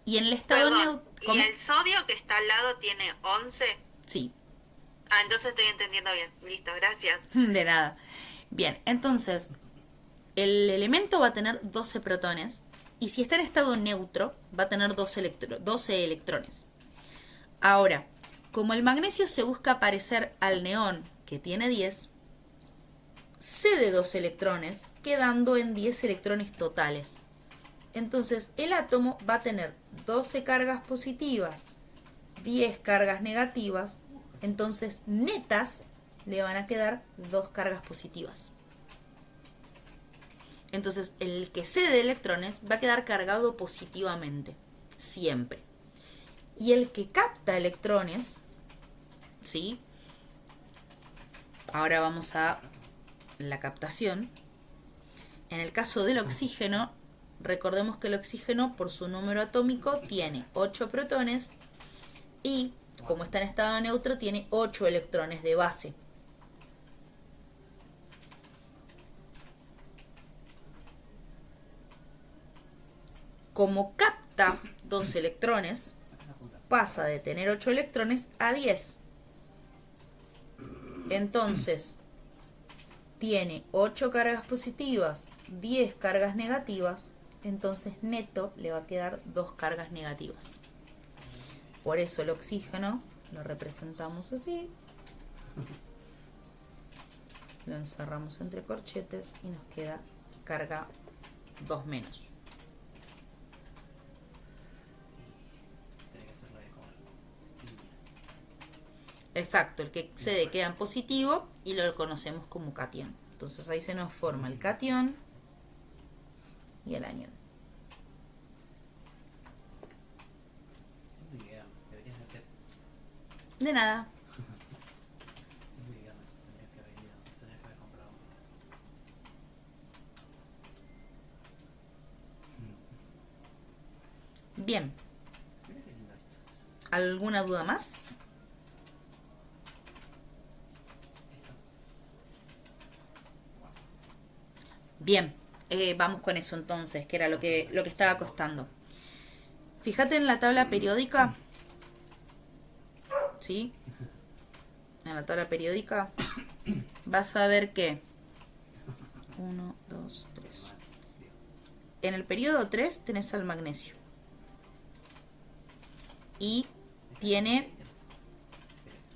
Y en el estado neutro... ¿Y el sodio que está al lado tiene 11? Sí. Ah, entonces estoy entendiendo bien. Listo, gracias. De nada. Bien, entonces, el elemento va a tener 12 protones y si está en estado neutro va a tener 12 electrones. Ahora, como el magnesio se busca parecer al neón, que tiene 10, cede 2 electrones, quedando en 10 electrones totales. Entonces, el átomo va a tener 12 cargas positivas, 10 cargas negativas, entonces netas le van a quedar 2 cargas positivas. Entonces, el que cede electrones va a quedar cargado positivamente, siempre. Y el que capta electrones, ¿sí? Ahora vamos a la captación. En el caso del oxígeno, recordemos que el oxígeno, por su número atómico, tiene 8 protones y, como está en estado neutro, tiene 8 electrones de base. Como capta 2 electrones, pasa de tener 8 electrones a 10. Entonces, tiene 8 cargas positivas, 10 cargas negativas, entonces neto le va a quedar 2 cargas negativas. Por eso el oxígeno lo representamos así. Lo encerramos entre corchetes y nos queda carga 2 menos. Exacto, el que cede queda en positivo y lo conocemos como cation. Entonces ahí se nos forma el cation y el anión. De nada. Bien. ¿Alguna duda más? Bien, vamos con eso entonces, que era lo que estaba costando. Fíjate en la tabla periódica. ¿Sí? En la tabla periódica vas a ver que 1, 2, 3. En el periodo 3 tenés al magnesio. Y tiene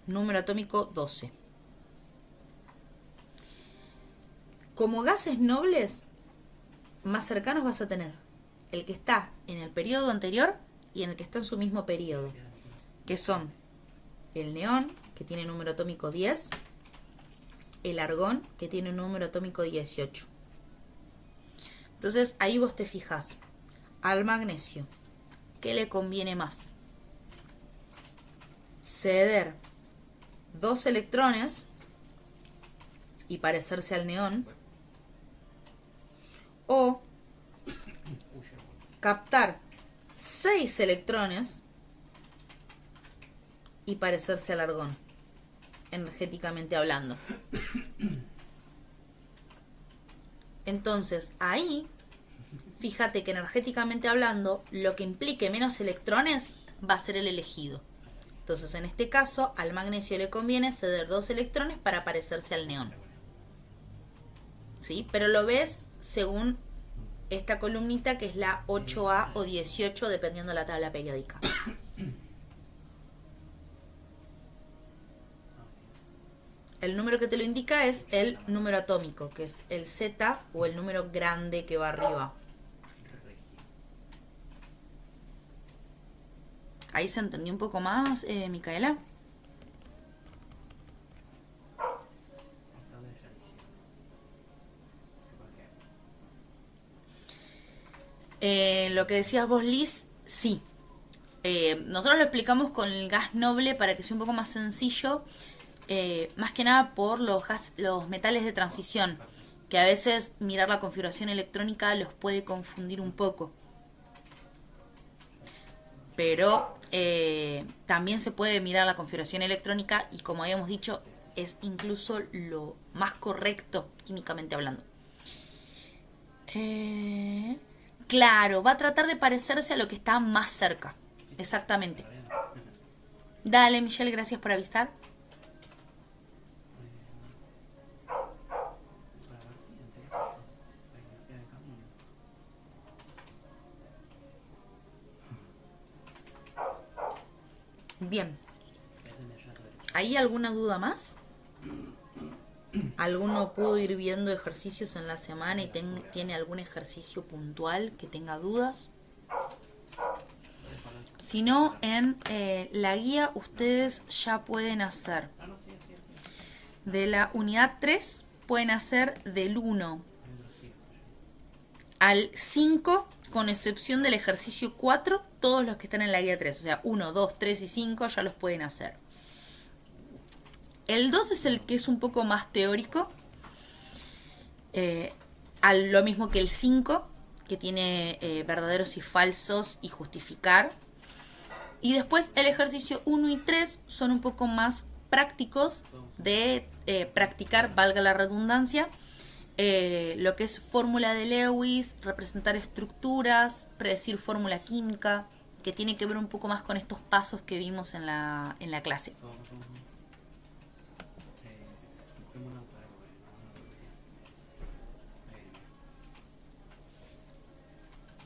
número atómico 12. Como gases nobles más cercanos vas a tener el que está en el periodo anterior y en el que está en su mismo periodo, que son el neón, que tiene número atómico 10, el argón, que tiene un número atómico 18. Entonces ahí vos te fijas, al magnesio, ¿qué le conviene más? Ceder 2 electrones y parecerse al neón, o captar 6 electrones y parecerse al argón, energéticamente hablando. Entonces ahí, fíjate que energéticamente hablando, lo que implique menos electrones va a ser el elegido. Entonces en este caso al magnesio le conviene ceder 2 electrones para parecerse al neón. ¿Sí? Pero lo ves según esta columnita, que es la 8A o 18, dependiendo de la tabla periódica. El número que te lo indica es el número atómico, que es el Z, o el número grande que va arriba. Ahí se entendió un poco más, Micaela. Lo que decías vos, Liz, sí. Nosotros lo explicamos con el gas noble para que sea un poco más sencillo, más que nada por los metales de transición, que a veces mirar la configuración electrónica los puede confundir un poco. Pero también se puede mirar la configuración electrónica y, como habíamos dicho, es incluso lo más correcto químicamente hablando. Claro, va a tratar de parecerse a lo que está más cerca. Exactamente. Dale, Michelle, gracias por avisar. Bien. ¿Hay alguna duda más? ¿Alguno pudo ir viendo ejercicios en la semana y tiene algún ejercicio puntual que tenga dudas? Si no, en la guía ustedes ya pueden hacer de la unidad 3, pueden hacer del 1 al 5, con excepción del ejercicio 4, todos los que están en la guía 3, o sea, 1, 2, 3 y 5 ya los pueden hacer. El 2 es el que es un poco más teórico, lo mismo que el 5, que tiene verdaderos y falsos y justificar. Y después el ejercicio 1 y 3 son un poco más prácticos de practicar, valga la redundancia, lo que es fórmula de Lewis, representar estructuras, predecir fórmula química, que tiene que ver un poco más con estos pasos que vimos en la clase.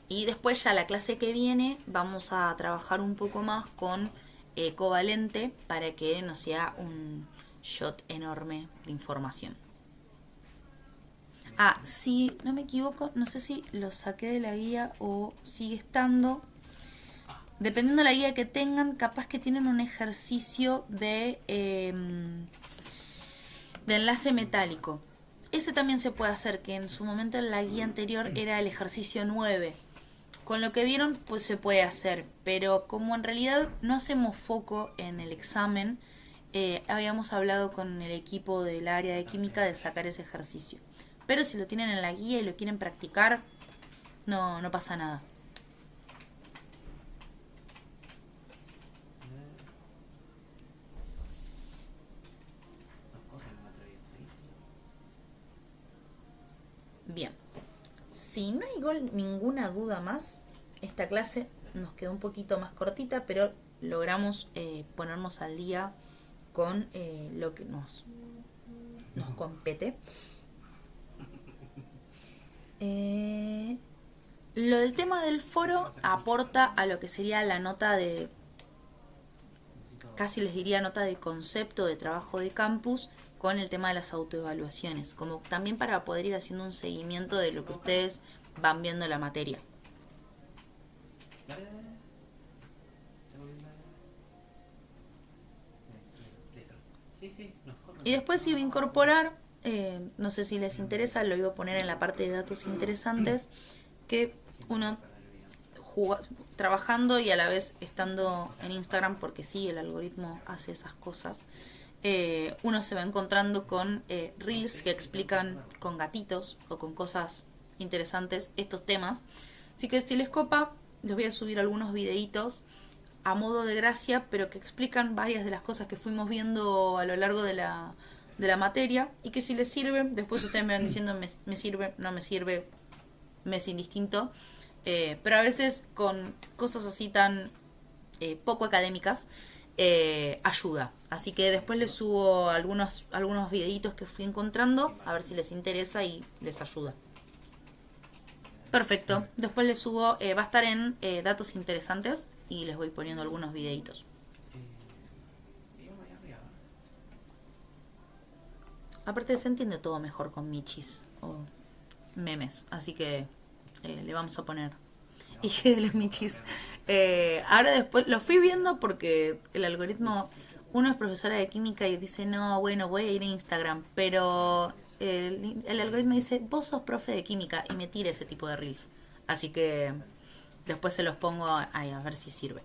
Y después ya la clase que viene vamos a trabajar un poco más con covalente para que no sea un shot enorme de información. Si no me equivoco, no sé si lo saqué de la guía o sigue estando. Dependiendo de la guía que tengan, capaz que tienen un ejercicio de enlace metálico. Ese también se puede hacer, que en su momento en la guía anterior era el ejercicio 9. Con lo que vieron, pues se puede hacer, pero como en realidad no hacemos foco en el examen, habíamos hablado con el equipo del área de química de sacar ese ejercicio. Pero si lo tienen en la guía y lo quieren practicar, no pasa nada. Bien. Si no hay ninguna duda más, esta clase nos quedó un poquito más cortita, pero logramos ponernos al día con lo que nos compete. Lo del tema del foro aporta a lo que sería la nota de, casi les diría nota de concepto de trabajo de campus, con el tema de las autoevaluaciones, como también para poder ir haciendo un seguimiento de lo que ustedes van viendo en la materia. Sí, sí, nos corre. Y después iba a incorporar, no sé si les interesa, lo iba a poner en la parte de datos interesantes, que uno trabajando y a la vez estando en Instagram, porque sí, el algoritmo hace esas cosas, uno se va encontrando con reels que explican con gatitos o con cosas interesantes estos temas. Así que si les copa, les voy a subir algunos videitos a modo de gracia, pero que explican varias de las cosas que fuimos viendo a lo largo de la materia, y que si les sirve, después ustedes me van diciendo me sirve, no me sirve, me es indistinto. Pero a veces con cosas así tan poco académicas ayuda. Así que después les subo algunos videitos que fui encontrando, a ver si les interesa y les ayuda. Perfecto. Después les subo, va a estar en datos interesantes y les voy poniendo algunos videitos. Aparte se entiende todo mejor con michis o memes, así que le vamos a poner IG de los michis. Ahora después lo fui viendo porque el algoritmo, uno es profesora de química y dice, no, bueno, voy a ir a Instagram, pero el algoritmo dice, vos sos profe de química, y me tira ese tipo de reels. Así que después se los pongo ahí a ver si sirve.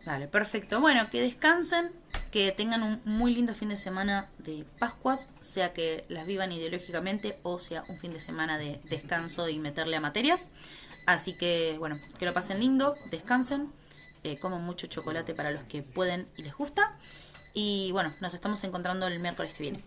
Dale, perfecto. Bueno, que descansen, que tengan un muy lindo fin de semana de Pascuas, sea que las vivan ideológicamente o sea un fin de semana de descanso y meterle a materias. Así que, bueno, que lo pasen lindo, descansen, coman mucho chocolate para los que pueden y les gusta. Y bueno, nos estamos encontrando el miércoles que viene.